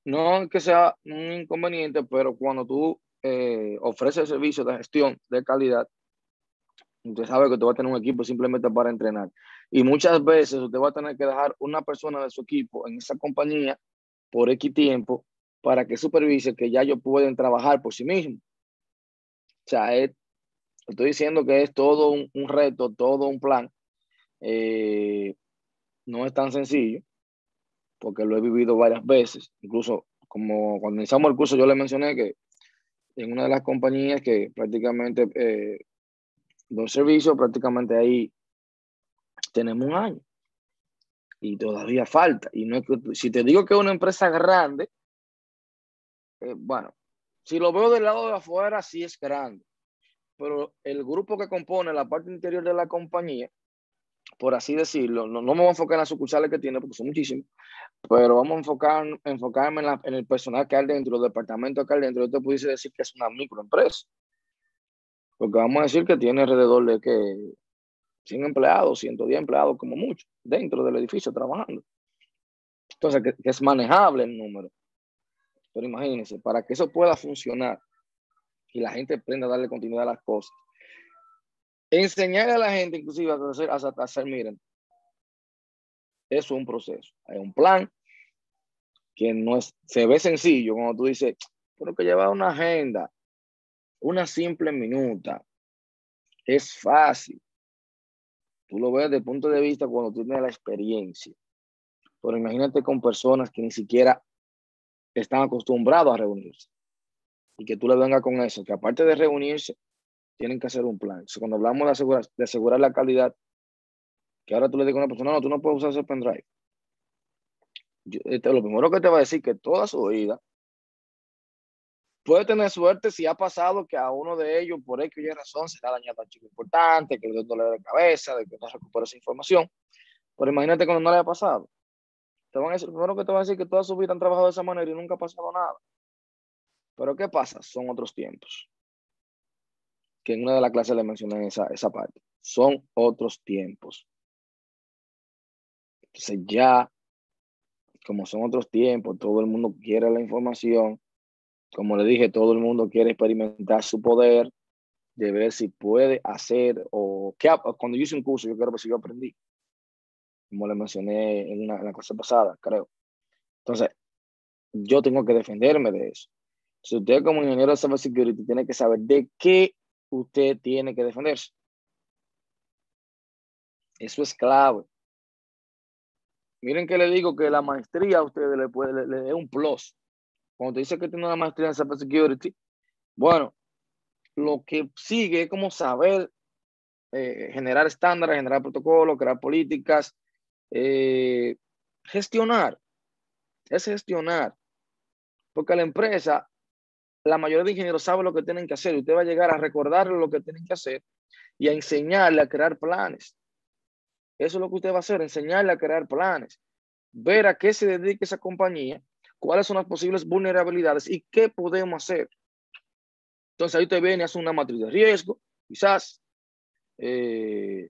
No que sea un inconveniente, pero cuando tú ofreces servicios de gestión de calidad, usted sabe que usted va a tener un equipo simplemente para entrenar. Y muchas veces usted va a tener que dejar una persona de su equipo en esa compañía por X tiempo para que supervise que ya ellos pueden trabajar por sí mismos. O sea, estoy diciendo que es todo un reto, todo un plan. Eh, no es tan sencillo porque lo he vivido varias veces. Incluso como cuando iniciamos el curso yo le mencioné que en una de las compañías que prácticamente los servicios, prácticamente ahí tenemos un año y todavía falta. Y no es que, si te digo que es una empresa grande, bueno, si lo veo del lado de afuera, sí es grande, pero el grupo que compone la parte interior de la compañía, por así decirlo, no me voy a enfocar en las sucursales que tiene, porque son muchísimos, pero vamos a enfocarme en el personal que hay dentro, los departamentos que hay dentro. Yo te pudiese decir que es una microempresa, porque vamos a decir que tiene alrededor de que 100 empleados, 110 empleados como mucho, dentro del edificio trabajando. Entonces, que es manejable el número. Pero imagínense, para que eso pueda funcionar y la gente aprenda a darle continuidad a las cosas, enseñar a la gente inclusive a hacer, miren, eso es un proceso. Hay un plan que no es, se ve sencillo cuando tú dices, pero que llevar una agenda, una simple minuta, es fácil. Tú lo ves desde el punto de vista cuando tú tienes la experiencia. Pero imagínate con personas que ni siquiera están acostumbrados a reunirse y que tú le vengas con eso, que aparte de reunirse, tienen que hacer un plan. Entonces, cuando hablamos de asegurar la calidad, que ahora tú le digas a una persona, no, tú no puedes usar ese pendrive. Lo primero que te va a decir que toda su vida puede tener suerte si ha pasado que a uno de ellos, por X o Y razón, se le ha dañado un chico importante, que le dio un dolor de cabeza, de que no recupera esa información. Pero imagínate cuando no le haya pasado. Te van a decir, lo primero que te van a decir que toda su vida han trabajado de esa manera y nunca ha pasado nada. Pero ¿qué pasa? Son otros tiempos. Que en una de las clases le mencioné esa parte. Son otros tiempos. Entonces ya, como son otros tiempos, todo el mundo quiere la información. Como le dije, todo el mundo quiere experimentar su poder, de ver si puede hacer o qué. Cuando yo hice un curso, yo quiero ver si yo aprendí, como le mencioné en la clase pasada, creo. Entonces, yo tengo que defenderme de eso. Si usted como ingeniero de cybersecurity tiene que saber de qué usted tiene que defenderse. Eso es clave. Miren que le digo que la maestría a ustedes le da un plus. Cuando te dice que tiene una maestría en cybersecurity, bueno, lo que sigue es como saber generar estándares, generar protocolos, crear políticas, eh, gestionar, es gestionar, porque la empresa, la mayoría de ingenieros sabe lo que tienen que hacer y usted va a llegar a recordarle lo que tienen que hacer y a enseñarle a crear planes. Eso es lo que usted va a hacer, enseñarle a crear planes, ver a qué se dedica esa compañía, cuáles son las posibles vulnerabilidades y qué podemos hacer. Entonces ahí usted viene y hace una matriz de riesgo, quizás, bueno,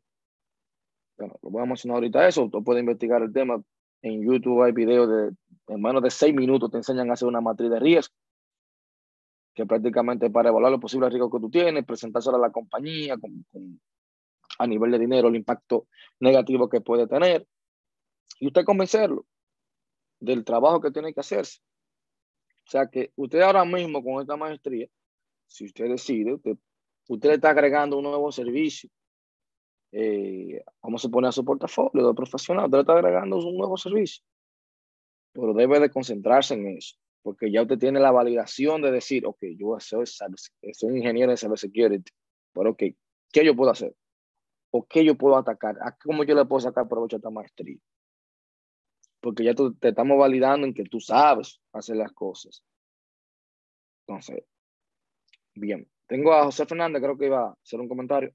lo voy a mencionar ahorita eso, usted puede investigar el tema. En YouTube hay videos en menos de 6 minutos te enseñan a hacer una matriz de riesgo, que prácticamente para evaluar los posibles riesgos que tú tienes, presentárselo a la compañía a nivel de dinero, el impacto negativo que puede tener, y usted convencerlo del trabajo que tiene que hacerse. O sea que usted ahora mismo con esta maestría, si usted decide, usted le está agregando un nuevo servicio. Vamos a poner a su portafolio de profesional, usted le está agregando un nuevo servicio, pero debe de concentrarse en eso, porque ya usted tiene la validación de decir, ok, yo soy ingeniero en cybersecurity, pero ok, ¿qué yo puedo hacer? ¿O qué yo puedo atacar? ¿Cómo yo le puedo sacar provecho a esta maestría? Porque ya te estamos validando en que tú sabes hacer las cosas. Entonces, bien. Tengo a José Fernández, creo que iba a hacer un comentario.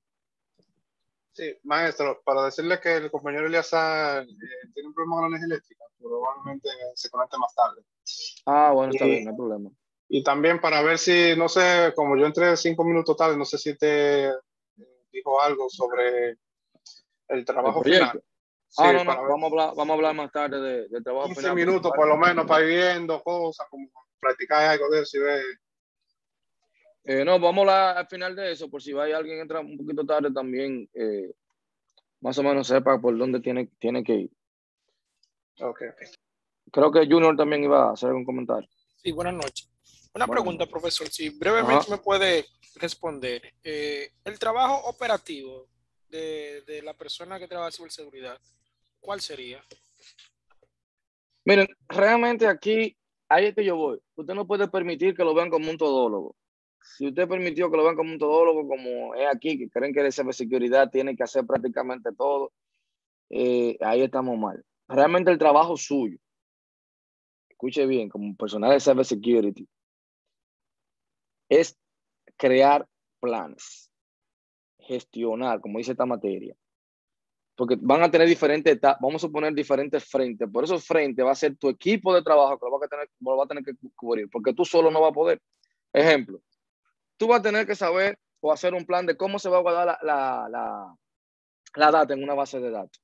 Sí, maestro, para decirle que el compañero Eliazar tiene un problema con la energía eléctrica, probablemente se conecte más tarde. Ah, bueno, está bien, Y, no hay problema. y también para ver si, no sé, como yo entré 5 minutos tarde, no sé si te dijo algo sobre el El trabajo final. proyecto. Sí, No, para ver. vamos a hablar más tarde de trabajo 15 final. minutos por lo menos para ir viendo cosas, como practicar algo de eso y ver. No, vamos a hablar al final de eso, por si va y alguien entra un poquito tarde también, más o menos sepa por dónde tiene que ir. Ok. Creo que Junior también iba a hacer un comentario. Sí, buenas noches. Una Buenas pregunta, noches. profesor, si brevemente Ajá. me puede responder. El trabajo operativo de la persona que trabaja en ciberseguridad, ¿cuál sería? Miren, realmente aquí, ahí es que yo voy. Usted no puede permitir que lo vean como un todólogo. Si usted permitió que lo vean como un todólogo, como es aquí, que creen que de ciberseguridad tiene que hacer prácticamente todo, ahí estamos mal. Realmente el trabajo suyo, escuche bien, como personal de cybersecurity, es crear planes, gestionar, como dice esta materia, porque van a tener diferentes etapas, vamos a suponer diferentes frentes, por esos frentes va a ser tu equipo de trabajo que lo va a tener que cubrir, porque tú solo no vas a poder. Ejemplo, tú vas a tener que saber o hacer un plan de cómo se va a guardar la data en una base de datos.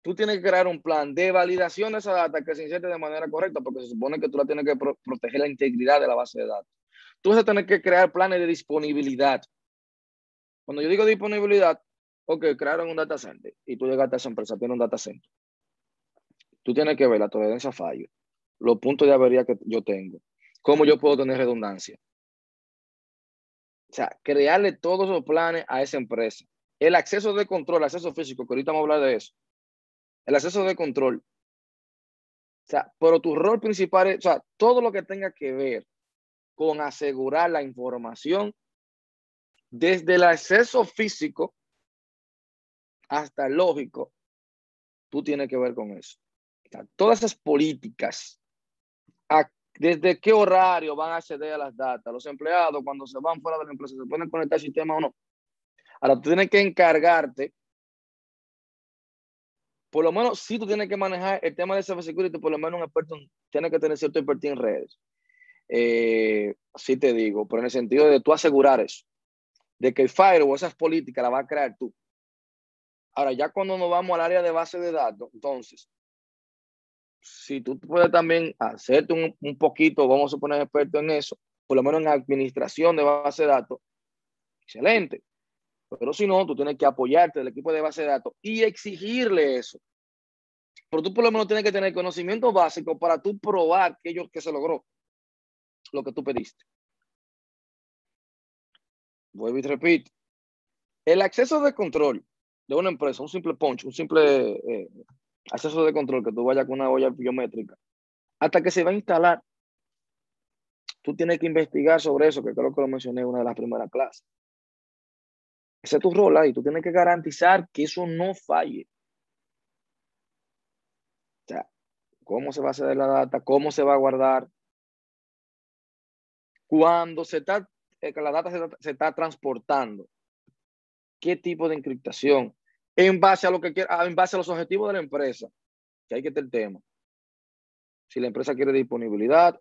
Tú tienes que crear un plan de validación de esa data que se inserte de manera correcta, porque se supone que tú la tienes que proteger la integridad de la base de datos. Tú vas a tener que crear planes de disponibilidad. Cuando yo digo disponibilidad, ok, crearon un data center y tú llegaste a esa empresa, tiene un data center. Tú tienes que ver la tolerancia a fallo, los puntos de avería que yo tengo, cómo yo puedo tener redundancia. O sea, crearle todos los planes a esa empresa. El acceso de control, el acceso físico, que ahorita vamos a hablar de eso. El acceso de control. O sea, pero tu rol principal es, o sea, todo lo que tenga que ver con asegurar la información desde el acceso físico hasta el lógico, tú tienes que ver con eso. O sea, todas esas políticas, desde qué horario van a acceder a las datas, los empleados cuando se van fuera de la empresa, ¿se pueden conectar al sistema o no? Ahora, tú tienes que encargarte, por lo menos si tú tienes que manejar el tema de cybersecurity, por lo menos un experto tiene que tener cierto expertise en redes. Sí te digo, pero en el sentido de tú asegurar eso, de que el firewall, esas políticas, las va a crear tú. Ahora, ya cuando nos vamos al área de base de datos, entonces, si tú puedes también hacerte un poquito, vamos a suponer experto en eso, por lo menos en administración de base de datos, excelente. Pero si no, tú tienes que apoyarte del equipo de base de datos y exigirle eso. Pero tú por lo menos tienes que tener conocimiento básico para tú probar que se logró lo que tú pediste. Vuelvo y repito. El acceso de control de una empresa, un simple punch, un simple acceso de control que tú vayas con una olla biométrica, hasta que se va a instalar, tú tienes que investigar sobre eso, que creo que lo mencioné en una de las primeras clases. Ese es tu rol ahí, tú tienes que garantizar que eso no falle. O sea, cómo se va a hacer la data, cómo se va a guardar, cuando la data se está transportando, qué tipo de encriptación, en base a lo que quiera, en base a los objetivos de la empresa, que hay que tener el tema. Si la empresa quiere disponibilidad,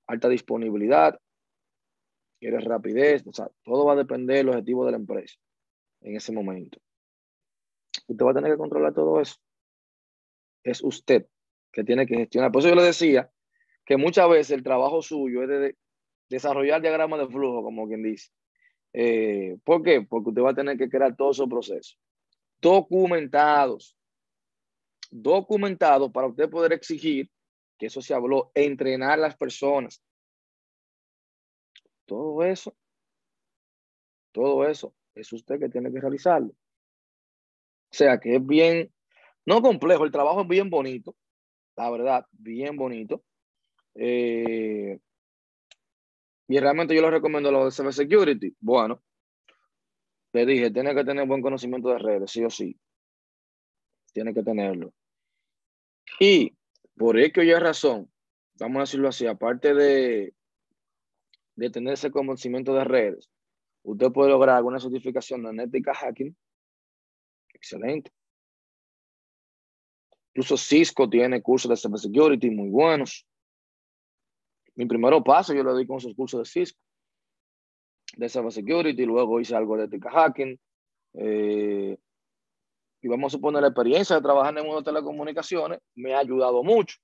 alta disponibilidad, quiere rapidez, o sea, todo va a depender del objetivo de la empresa en ese momento. Usted va a tener que controlar todo eso. Es usted que tiene que gestionar. Por eso yo le decía que muchas veces el trabajo suyo es de desarrollar diagramas de flujo, como quien dice. ¿Por qué? Porque usted va a tener que crear todos esos procesos documentados para usted poder exigir, que eso se habló, entrenar a las personas. Todo eso es usted que tiene que realizarlo. O sea que es bien, no complejo, el trabajo es bien bonito, la verdad, bien bonito. Y realmente yo le recomiendo lo de cybersecurity. Bueno, le dije, tiene que tener buen conocimiento de redes, sí o sí. Tiene que tenerlo. Y por ello hay razón, vamos a decirlo así, aparte de tener ese conocimiento de redes, usted puede lograr alguna certificación en ética hacking. Excelente. Incluso Cisco tiene cursos de cybersecurity muy buenos. Mi primero paso yo lo di con esos cursos de Cisco, de cybersecurity, luego hice algo de ética hacking. y vamos a suponer la experiencia de trabajar en el mundo de telecomunicaciones, me ha ayudado mucho.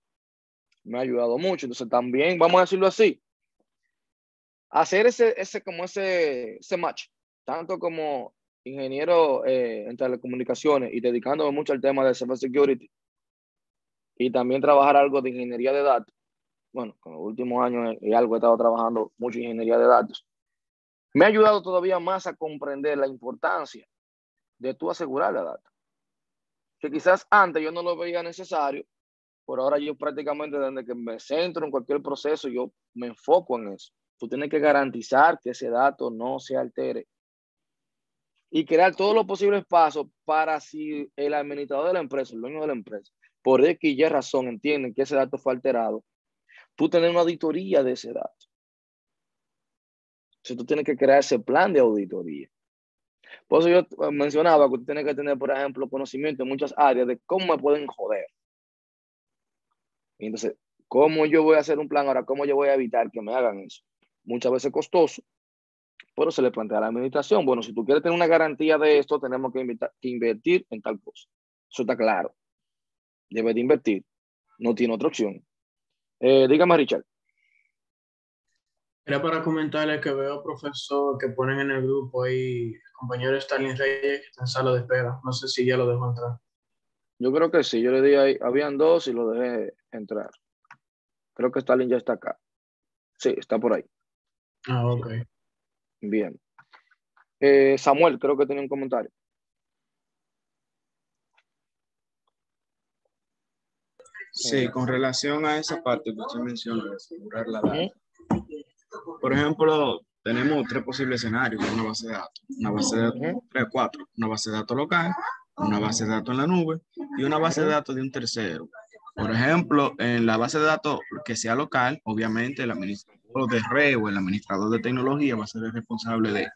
Me ha ayudado mucho. Entonces también, vamos a decirlo así, hacer ese match, tanto como ingeniero en telecomunicaciones y dedicándome mucho al tema de cybersecurity y también trabajar algo de ingeniería de datos. Bueno, con los últimos años he estado trabajando mucho en ingeniería de datos. Me ha ayudado todavía más a comprender la importancia de tú asegurar la data. Que quizás antes yo no lo veía necesario, por ahora yo prácticamente desde que me centro en cualquier proceso, yo me enfoco en eso. Tú tienes que garantizar que ese dato no se altere y crear todos los posibles pasos para si el administrador de la empresa, el dueño de la empresa, por X y Y razón entienden que ese dato fue alterado, tú tienes una auditoría de ese dato. Entonces tú tienes que crear ese plan de auditoría. Por eso yo mencionaba que tú tienes que tener, por ejemplo, conocimiento en muchas áreas de cómo me pueden joder. Y entonces, ¿cómo yo voy a hacer un plan ahora? ¿Cómo yo voy a evitar que me hagan eso? Muchas veces costoso, pero se le plantea a la administración. Bueno, si tú quieres tener una garantía de esto, tenemos que invertir en tal cosa. Eso está claro. Debe de invertir. No tiene otra opción. Dígame, Richard. Era para comentarle que veo, profesor, que ponen en el grupo ahí, el compañero Stalin Reyes, que está en sala de espera. No sé si ya lo dejó entrar. Yo creo que sí. Yo le di ahí, habían dos y lo dejé entrar. Creo que Stalin ya está acá. Sí, está por ahí. Ah, ok. Bien. Samuel, creo que tenía un comentario. Sí, con relación a esa parte que usted menciona de asegurar la data. Por ejemplo, tenemos tres posibles escenarios de una base de datos. Una base de datos, cuatro. Una base de datos local, una base de datos en la nube y una base de datos de un tercero. Por ejemplo, en la base de datos que sea local, obviamente el administrador de red o el administrador de tecnología va a ser el responsable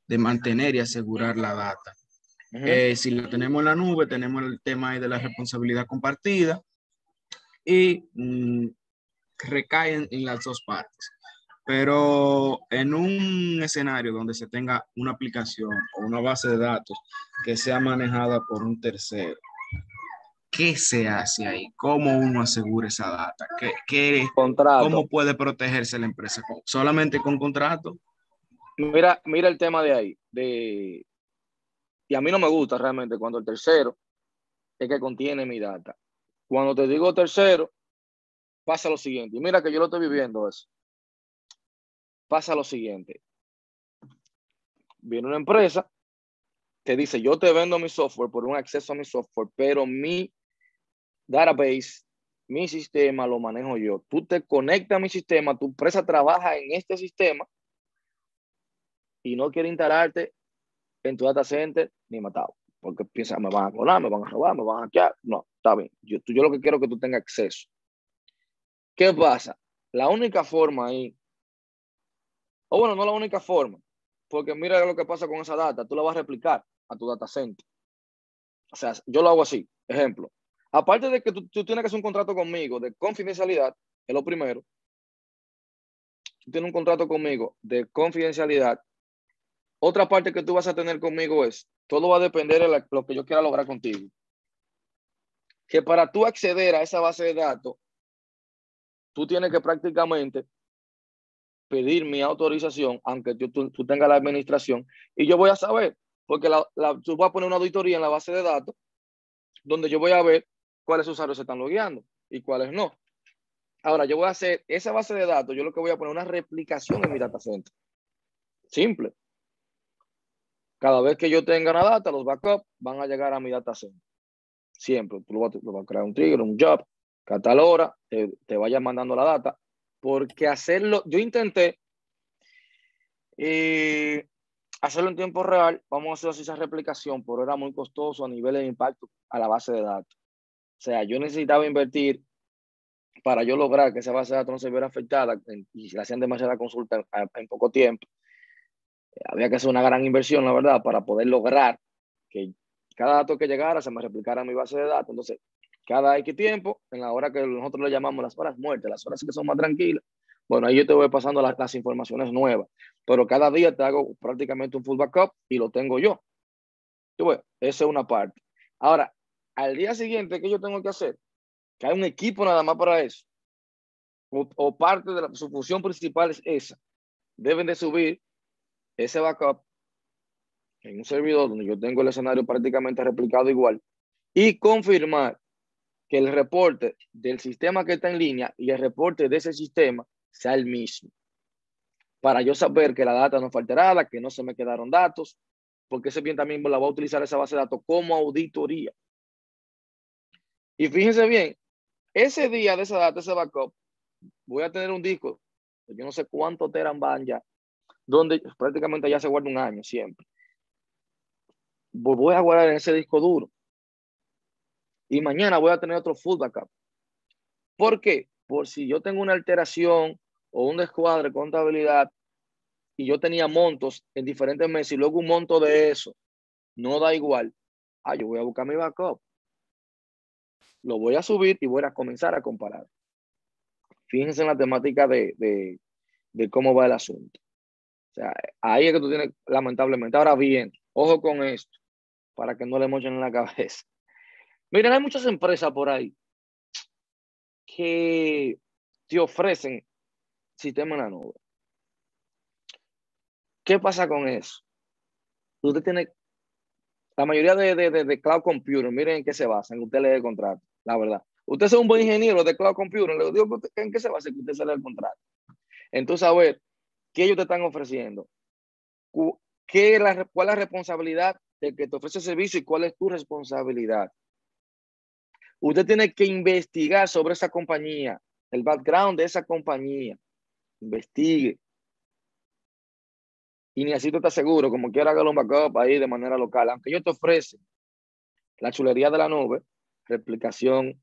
de mantener y asegurar la data. Si la tenemos en la nube, tenemos el tema ahí de la responsabilidad compartida y recaen en las dos partes. Pero en un escenario donde se tenga una aplicación o una base de datos que sea manejada por un tercero, ¿qué se hace ahí? ¿Cómo uno asegura esa data? ¿Cómo puede protegerse la empresa? ¿Solamente con contrato? Mira el tema de ahí. Y a mí no me gusta realmente cuando el tercero es que contiene mi data. Cuando te digo tercero, pasa lo siguiente. Y mira que yo lo estoy viviendo eso. Pasa lo siguiente. Viene una empresa, te dice, yo te vendo mi software por un acceso a mi software, pero mi database, mi sistema lo manejo yo. Tú te conectas a mi sistema, tu empresa trabaja en este sistema y no quiere instalarte en tu data center ni matado. Porque piensa, me van a colar, me van a robar, me van a hackear. No, está bien. Yo lo que quiero es que tú tengas acceso. ¿Qué pasa? La única forma ahí, o bueno, no la única forma, porque mira lo que pasa con esa data, tú la vas a replicar a tu data center. O sea, yo lo hago así. Ejemplo, aparte de que tú tienes que hacer un contrato conmigo de confidencialidad, es lo primero. Tú tienes un contrato conmigo de confidencialidad. Otra parte que tú vas a tener conmigo es, todo va a depender de lo que yo quiera lograr contigo. Que para tú acceder a esa base de datos, tú tienes que prácticamente pedir mi autorización, aunque tú tengas la administración, y yo voy a saber, porque tú vas a poner una auditoría en la base de datos, donde yo voy a ver cuáles usuarios se están logueando y cuáles no. Ahora, yo voy a hacer esa base de datos, yo lo que voy a poner una replicación en mi data center. Simple. Cada vez que yo tenga una data, los backups van a llegar a mi data center. Siempre. Tú lo vas a crear un trigger, un job, que a tal hora te vaya mandando la data. Porque hacerlo, yo intenté hacerlo en tiempo real, vamos a hacer así esa replicación, pero era muy costoso a nivel de impacto a la base de datos. O sea, yo necesitaba invertir para yo lograr que esa base de datos no se viera afectada y se hacían demasiadas consultas en poco tiempo. Había que hacer una gran inversión, la verdad, para poder lograr que cada dato que llegara se me replicara en mi base de datos. Entonces, cada X tiempo, en la hora que nosotros le llamamos las horas muertas, las horas que son más tranquilas, bueno, ahí yo te voy pasando las informaciones nuevas. Pero cada día te hago prácticamente un full backup y lo tengo yo. Esa es una parte. Ahora, al día siguiente, ¿qué yo tengo que hacer? Que hay un equipo nada más para eso. O parte de su función principal es esa. Deben de subir ese backup en un servidor donde yo tengo el escenario prácticamente replicado igual y confirmar que el reporte del sistema que está en línea y el reporte de ese sistema sea el mismo. Para yo saber que la data no fue alterada, que no se me quedaron datos, porque ese bien también la voy a utilizar esa base de datos como auditoría. Y fíjense bien, ese día de esa data, ese backup, voy a tener un disco, yo no sé cuántos teran van ya, donde prácticamente ya se guarda un año siempre. Voy a guardar en ese disco duro. Y mañana voy a tener otro full backup. ¿Por qué? Por si yo tengo una alteración o un descuadre de contabilidad y yo tenía montos en diferentes meses y luego un monto de eso no da igual. Yo voy a buscar mi backup. Lo voy a subir y voy a comenzar a comparar. Fíjense en la temática de cómo va el asunto. O sea, ahí es que tú tienes, lamentablemente. Ahora bien, ojo con esto, para que no le mochen en la cabeza. Miren, hay muchas empresas por ahí que te ofrecen sistema en la nube. ¿Qué pasa con eso? Usted tiene, la mayoría de cloud computing, miren en qué se basan, usted lee el contrato, la verdad. Usted es un buen ingeniero de cloud computing, le digo en qué se basa que usted se lee el contrato. Entonces, a ver, ¿qué ellos te están ofreciendo? ¿Cuál es la responsabilidad del que te ofrece el servicio y cuál es tu responsabilidad? Usted tiene que investigar sobre esa compañía, el background de esa compañía. Investigue. Y necesito estar seguro, como quiera haga un backup ahí de manera local. Aunque ellos te ofrecen la chulería de la nube, replicación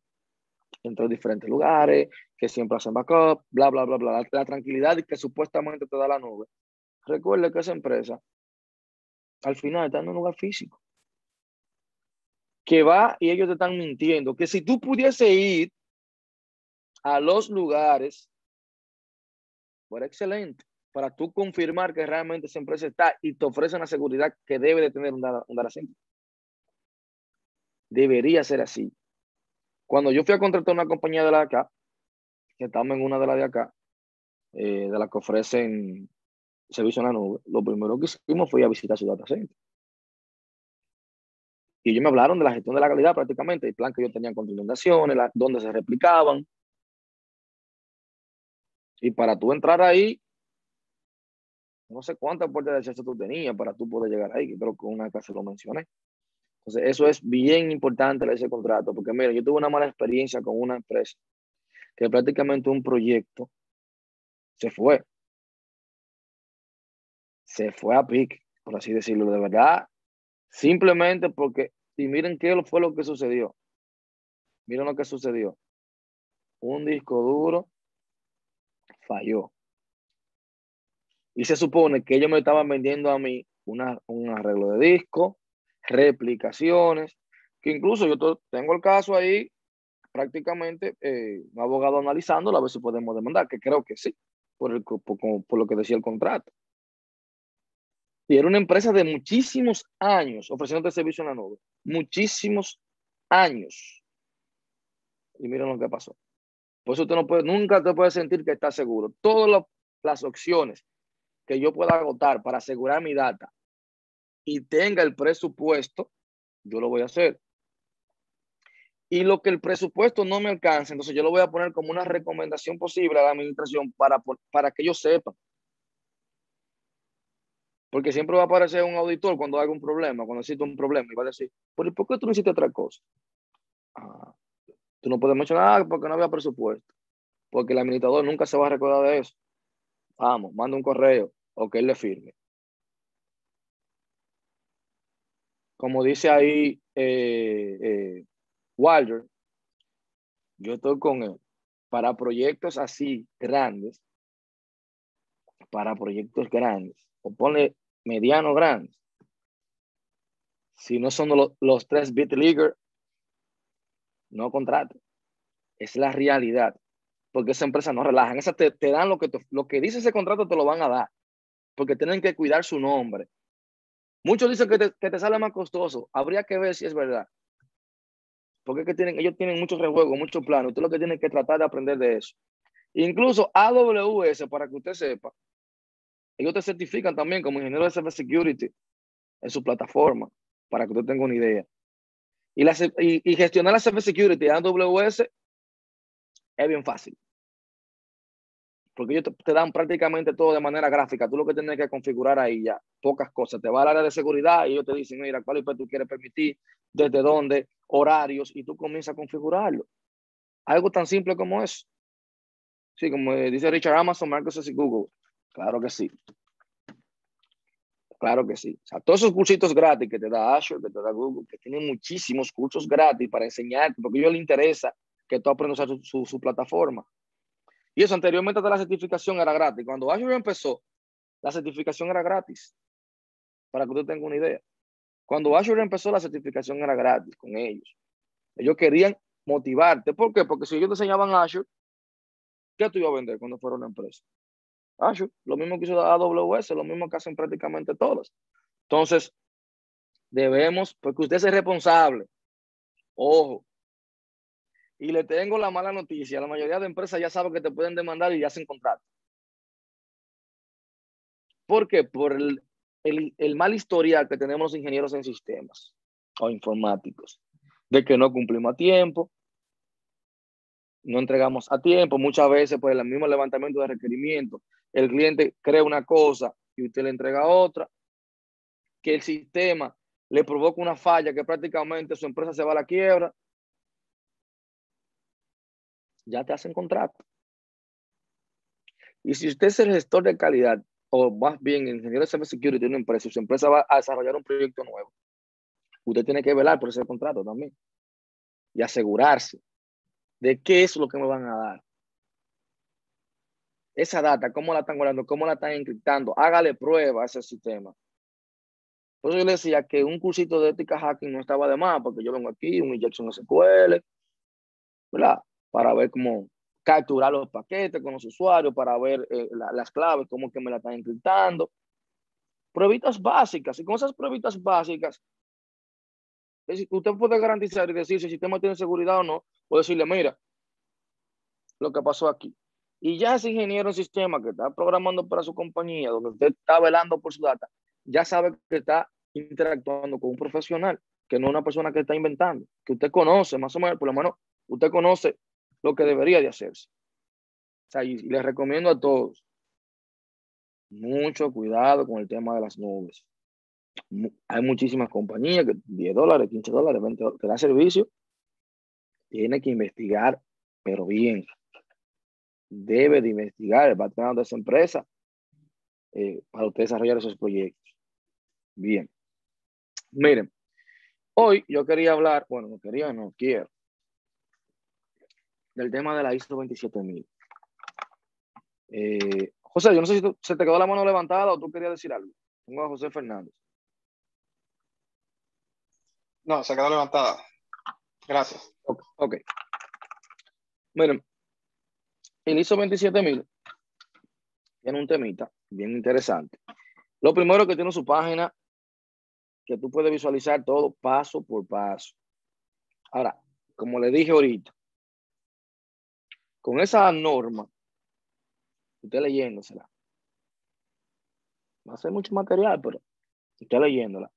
entre diferentes lugares, que siempre hacen backup, bla, bla, bla, bla. La tranquilidad que supuestamente te da la nube. Recuerde que esa empresa al final está en un lugar físico. Que va y ellos te están mintiendo. Que si tú pudiese ir a los lugares, fuera excelente. Para tú confirmar que realmente esa empresa está y te ofrecen la seguridad que debe de tener un data center. Debería ser así. Cuando yo fui a contratar una compañía de la de acá, que estamos en una de las de acá, de las que ofrecen servicio en la nube, lo primero que hicimos fue ir a visitar su data center. Y ellos me hablaron de la gestión de la calidad prácticamente, el plan que ellos tenían con inundaciones, dónde se replicaban. Y para tú entrar ahí, no sé cuántas puertas de acceso tú tenías para tú poder llegar ahí, que creo que una casa lo mencioné. Entonces, eso es bien importante ese contrato, porque mira, yo tuve una mala experiencia con una empresa que prácticamente un proyecto se fue a pique, por así decirlo, de verdad, simplemente porque, y miren qué fue lo que sucedió. Miren lo que sucedió. Un disco duro falló. Y se supone que ellos me estaban vendiendo a mí un arreglo de disco, replicaciones, que incluso yo tengo el caso ahí, prácticamente un abogado analizándolo a ver si podemos demandar, que creo que sí, por lo que decía el contrato. Y era una empresa de muchísimos años ofreciendo servicio en la nube. Muchísimos años. Y miren lo que pasó. Por eso usted nunca te puede sentir que está seguro. Todas las opciones que yo pueda agotar para asegurar mi data y tenga el presupuesto, yo lo voy a hacer. Y lo que el presupuesto no me alcance, entonces yo lo voy a poner como una recomendación posible a la administración para que ellos sepan. Porque siempre va a aparecer un auditor cuando haga un problema, cuando existe un problema, y va a decir, ¿por qué tú no hiciste otra cosa? Tú no puedes mencionar porque no había presupuesto. Porque el administrador nunca se va a recordar de eso. Vamos, manda un correo o que él le firme. Como dice ahí Wilder, yo estoy con él. Para proyectos así grandes, o ponle mediano grandes, si no son los 3 bit leaguer, no contrate. Es la realidad. Porque esa empresa no relajan. Esa te dan lo que dice ese contrato, te lo van a dar. Porque tienen que cuidar su nombre. Muchos dicen que te sale más costoso. Habría que ver si es verdad. Porque es que ellos tienen muchos rejuegos, muchos planos. Usted lo que tiene que tratar de aprender de eso. Incluso AWS, para que usted sepa, ellos te certifican también como ingeniero de cybersecurity en su plataforma, para que usted tenga una idea. Y gestionar la cybersecurity en AWS es bien fácil. Porque ellos te dan prácticamente todo de manera gráfica. Tú lo que tienes que configurar ahí ya, pocas cosas. Te va al área de seguridad y ellos te dicen, mira, cuál IP tú quieres permitir, desde dónde, horarios, y tú comienzas a configurarlo. Algo tan simple como eso. Sí, como dice Richard, Amazon, Microsoft y Google. Claro que sí. Claro que sí. O sea, todos esos cursitos gratis que te da Azure, que te da Google, que tienen muchísimos cursos gratis para enseñarte, porque a ellos les interesa que tú aprendas a usar su plataforma. Y eso anteriormente de la certificación era gratis. Cuando Azure empezó, la certificación era gratis. Para que usted tenga una idea. Cuando Azure empezó, la certificación era gratis con ellos. Ellos querían motivarte. ¿Por qué? Porque si ellos te enseñaban Azure, ¿qué tú ibas a vender cuando fuera una empresa? Azure, lo mismo que hizo AWS, lo mismo que hacen prácticamente todas. Entonces, debemos, porque usted es responsable. Ojo. Y le tengo la mala noticia. La mayoría de empresas ya saben que te pueden demandar y ya hacen contrato. ¿Por qué? Por el mal historial que tenemos los ingenieros en sistemas o informáticos. De que no cumplimos a tiempo, no entregamos a tiempo. Muchas veces por el mismo levantamiento de requerimientos, el cliente crea una cosa y usted le entrega otra. Que el sistema le provoca una falla que prácticamente su empresa se va a la quiebra. Ya te hacen contrato. Y si usted es el gestor de calidad, o más bien ingeniero de cybersecurity de una empresa, y su empresa va a desarrollar un proyecto nuevo, usted tiene que velar por ese contrato también. Y asegurarse de qué es lo que me van a dar. Esa data, cómo la están guardando, cómo la están encriptando. Hágale prueba a ese sistema. Por eso yo le decía que un cursito de ética hacking no estaba de más, porque yo vengo aquí, un injection SQL, ¿verdad? Para ver cómo capturar los paquetes con los usuarios, para ver las claves, cómo que me la están encriptando. Pruebitas básicas. Y con esas pruebitas básicas, usted puede garantizar y decir si el sistema tiene seguridad o no. Puede decirle, mira, lo que pasó aquí. Y ya ese ingeniero en sistema que está programando para su compañía, donde usted está velando por su data, ya sabe que está interactuando con un profesional, que no es una persona que está inventando, que usted conoce más o menos, por lo menos usted conoce lo que debería de hacerse. O sea, y les recomiendo a todos mucho cuidado con el tema de las nubes. Hay muchísimas compañías que $10, $15, $20 que dan servicio. Tiene que investigar, pero bien. Debe de investigar el background de esa empresa para usted desarrollar esos proyectos. Bien. Miren, hoy yo quería hablar, bueno, no quiero, del tema de la ISO 27000. José, yo no sé si se te quedó la mano levantada o tú querías decir algo. Tengo a José Fernández. No, se quedó levantada. Gracias. Ok. Miren, el ISO 27000 tiene un temita bien interesante. Lo primero que tiene su página, que tú puedes visualizar todo paso por paso. Ahora, como le dije ahorita, con esa norma, usted leyéndosela, va a ser mucho material, pero usted leyéndola,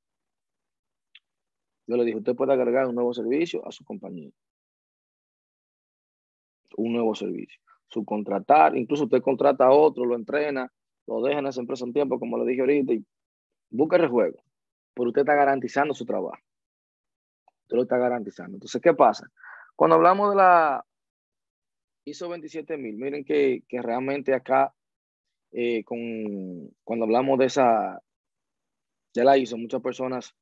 yo le dije, usted puede agregar un nuevo servicio a su compañía. Un nuevo servicio. Subcontratar, incluso usted contrata a otro, lo entrena, lo deja en esa empresa un tiempo, como le dije ahorita, y busca el rejuego. Pero usted está garantizando su trabajo. Usted lo está garantizando. Entonces, ¿qué pasa? Cuando hablamos de la ISO 27000, miren que realmente acá, cuando hablamos de la ISO, muchas personas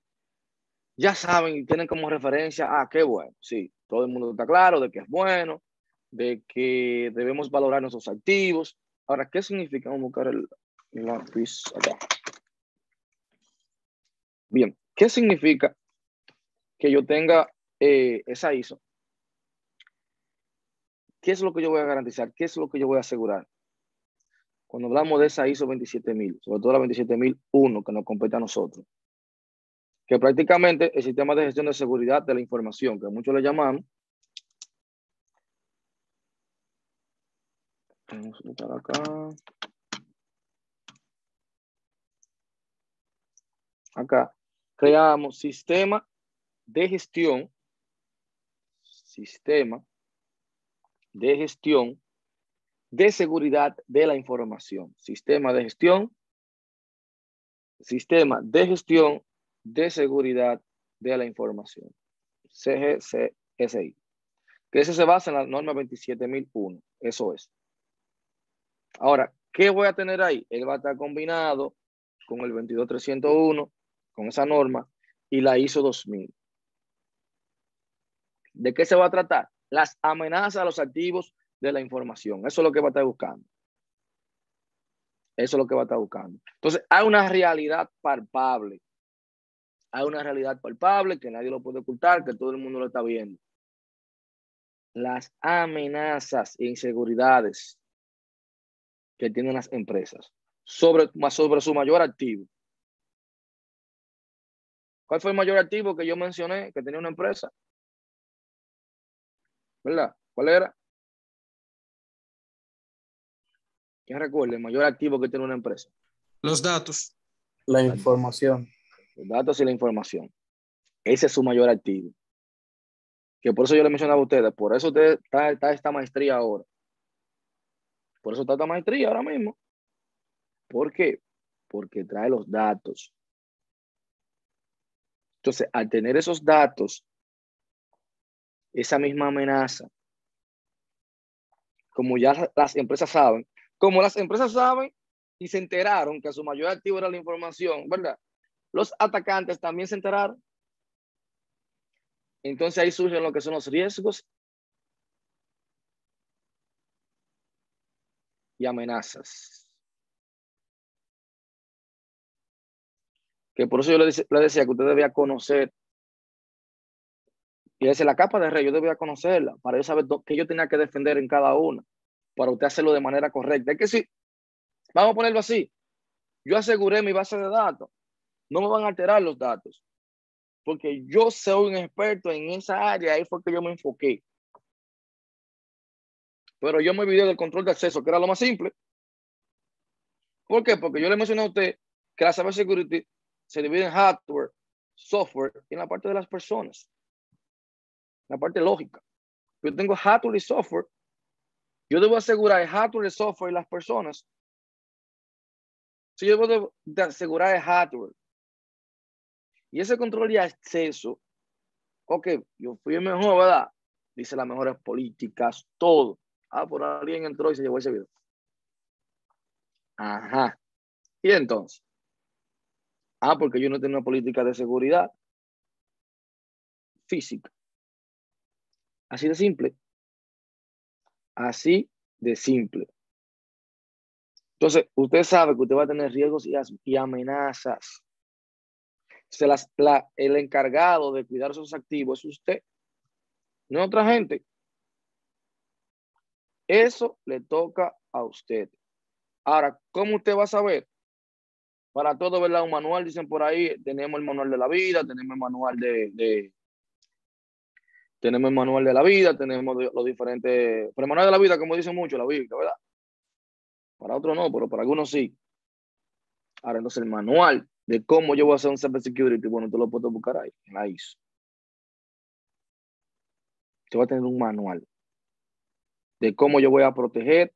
ya saben y tienen como referencia, qué bueno, sí, todo el mundo está claro de que es bueno, de que debemos valorar nuestros activos. Ahora, ¿qué significa? Vamos a buscar el lápiz acá. Bien, ¿qué significa que yo tenga esa ISO? ¿Qué es lo que yo voy a garantizar? ¿Qué es lo que yo voy a asegurar? Cuando hablamos de esa ISO 27000, sobre todo la 27001 que nos compete a nosotros, que prácticamente el sistema de gestión de seguridad de la información, que muchos le llamamos. Vamos a buscar acá. Acá creamos sistema de gestión de seguridad de la información. Sistema de gestión de seguridad de la información. CGCSI. Que eso se basa en la norma 27001. Eso es. Ahora, ¿qué voy a tener ahí? Él va a estar combinado con el 22301, con esa norma, y la ISO 2000. ¿De qué se va a tratar? Las amenazas a los activos de la información. Eso es lo que va a estar buscando. Eso es lo que va a estar buscando. Entonces, hay una realidad palpable. Hay una realidad palpable que nadie lo puede ocultar, que todo el mundo lo está viendo. Las amenazas e inseguridades que tienen las empresas sobre su mayor activo. ¿Cuál fue el mayor activo que yo mencioné que tenía una empresa? ¿Verdad? ¿Cuál era? ¿Quién recuerda el mayor activo que tiene una empresa? Los datos. La información. Los datos y la información. Ese es su mayor activo. Que por eso yo le mencionaba a ustedes, por eso está esta maestría ahora. Por eso está esta maestría ahora mismo. ¿Por qué? Porque trae los datos. Entonces, al tener esos datos, esa misma amenaza, como ya las empresas saben, y se enteraron que su mayor activo era la información, ¿verdad? Los atacantes también se enteraron. Entonces ahí surgen lo que son los riesgos y amenazas. Que por eso yo le decía que usted debía conocer. Y esa es la capa de rey, yo debía conocerla para yo saber qué yo tenía que defender en cada una, para usted hacerlo de manera correcta. Es que si, vamos a ponerlo así, yo aseguré mi base de datos, no me van a alterar los datos, porque yo soy un experto en esa área, ahí fue que yo me enfoqué. Pero yo me olvidé del control de acceso, que era lo más simple. ¿Por qué? Porque yo le mencioné a usted que la cybersecurity se divide en hardware, software y en la parte de las personas, la parte lógica. Yo tengo hardware y software. Yo debo asegurar el hardware, el software y las personas. Si yo debo de asegurar el hardware y ese control de acceso, ok, yo fui el mejor, ¿verdad? Dice las mejores políticas, todo. Ah, por alguien entró y se llevó ese video. Ajá. Y entonces, porque yo no tengo una política de seguridad física. Así de simple. Así de simple. Entonces, usted sabe que usted va a tener riesgos y amenazas. El encargado de cuidar esos activos es usted, no es otra gente. Eso le toca a usted. Ahora, ¿cómo usted va a saber? Para todo, ¿verdad? Un manual, dicen por ahí, tenemos el manual de la vida, tenemos el manual tenemos el manual de la vida, tenemos los diferentes, pero el manual de la vida, como dicen mucho, la Biblia, ¿verdad? Para otros no, pero para algunos sí. Ahora, entonces el manual de cómo yo voy a hacer un cybersecurity, bueno, tú lo puedes buscar ahí, en la ISO. Usted va a tener un manual de cómo yo voy a proteger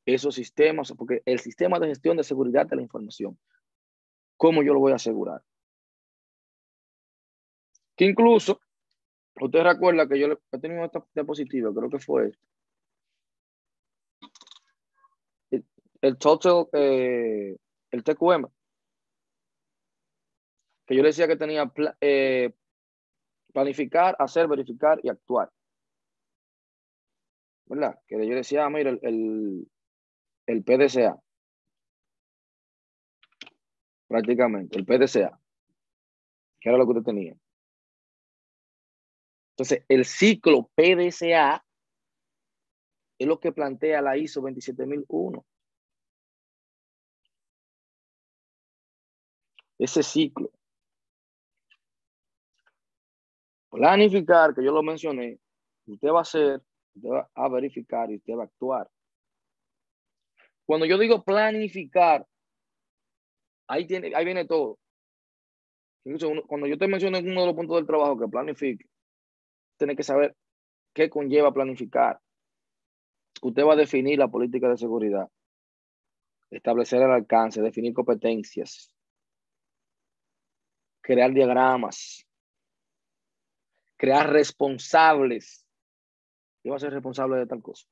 esos sistemas, porque el sistema de gestión de seguridad de la información, ¿cómo yo lo voy a asegurar? Que incluso, usted recuerda que yo he tenido esta diapositiva, creo que fue el total, el TQM, que yo le decía que tenía planificar, hacer, verificar y actuar. ¿Verdad? Que yo decía, mira, el PDCA. Prácticamente, el PDCA. Que era lo que usted tenía. Entonces, el ciclo PDCA es lo que plantea la ISO 27001. Ese ciclo. Planificar, que yo lo mencioné, usted va a hacer, usted va a verificar y usted va a actuar. Cuando yo digo planificar, ahí viene todo. Cuando yo te menciono en uno de los puntos del trabajo que planifique, tiene que saber qué conlleva planificar. Usted va a definir la política de seguridad, establecer el alcance, definir competencias, crear diagramas, crear responsables. Yo voy a ser responsable de tal cosa.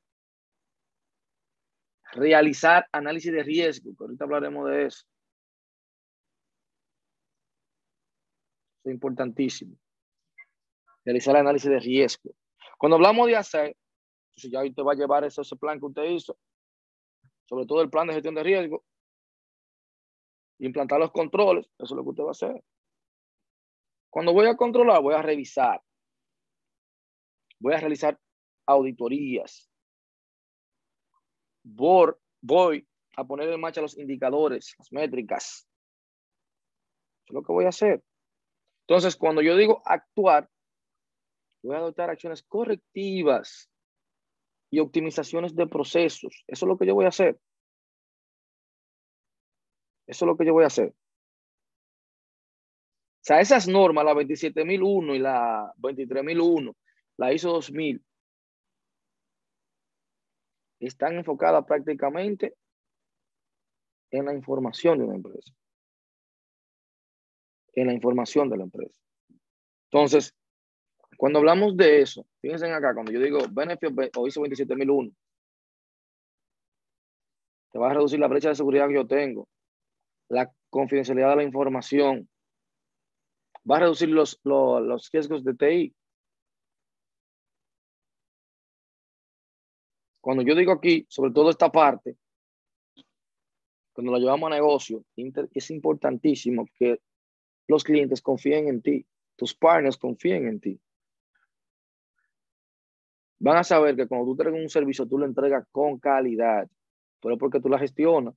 Realizar análisis de riesgo, que ahorita hablaremos de eso. Eso es importantísimo. Realizar análisis de riesgo. Cuando hablamos de hacer, entonces ya usted va a llevar ese plan que usted hizo, sobre todo el plan de gestión de riesgo, implantar los controles, eso es lo que usted va a hacer. Cuando voy a controlar, voy a revisar, voy a realizar auditorías, voy a poner en marcha los indicadores, las métricas. Eso es lo que voy a hacer. Entonces, cuando yo digo actuar, voy a adoptar acciones correctivas y optimizaciones de procesos. Eso es lo que yo voy a hacer. Eso es lo que yo voy a hacer. O sea, esas normas, la 27001 y la 23001, la ISO 2000, están enfocadas prácticamente en la información de una empresa. En la información de la empresa. Entonces, cuando hablamos de eso, fíjense acá, cuando yo digo Benefit o ISO 27001, te va a reducir la brecha de seguridad que yo tengo, la confidencialidad de la información, va a reducir los riesgos de TI. Cuando yo digo aquí, sobre todo esta parte, cuando la llevamos a negocio, es importantísimo que los clientes confíen en ti, tus partners confíen en ti. Van a saber que cuando tú entregas un servicio, tú lo entregas con calidad, pero porque tú la gestionas.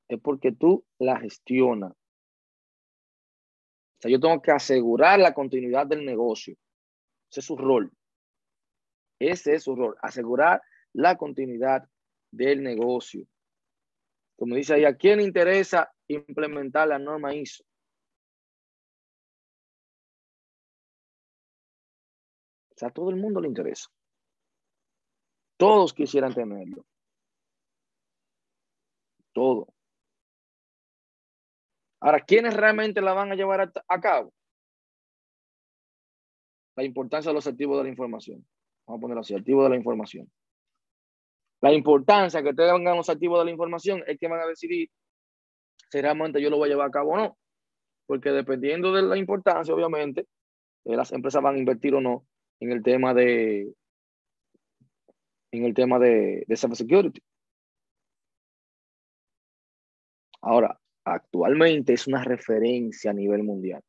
Es porque tú la gestionas. O sea, yo tengo que asegurar la continuidad del negocio. Ese es su rol. Ese es su rol, asegurar la continuidad del negocio. Como dice ahí, ¿a quién le interesa implementar la norma ISO? O sea, a todo el mundo le interesa. Todos quisieran tenerlo. Todo. Ahora, ¿quiénes realmente la van a llevar a cabo? La importancia de los activos de la información. Vamos a ponerlo así, activos de la información. La importancia que tengan los activos de la información es que van a decidir si realmente yo lo voy a llevar a cabo o no. Porque dependiendo de la importancia, obviamente, las empresas van a invertir o no en el tema de cybersecurity. Ahora, actualmente es una referencia a nivel mundial.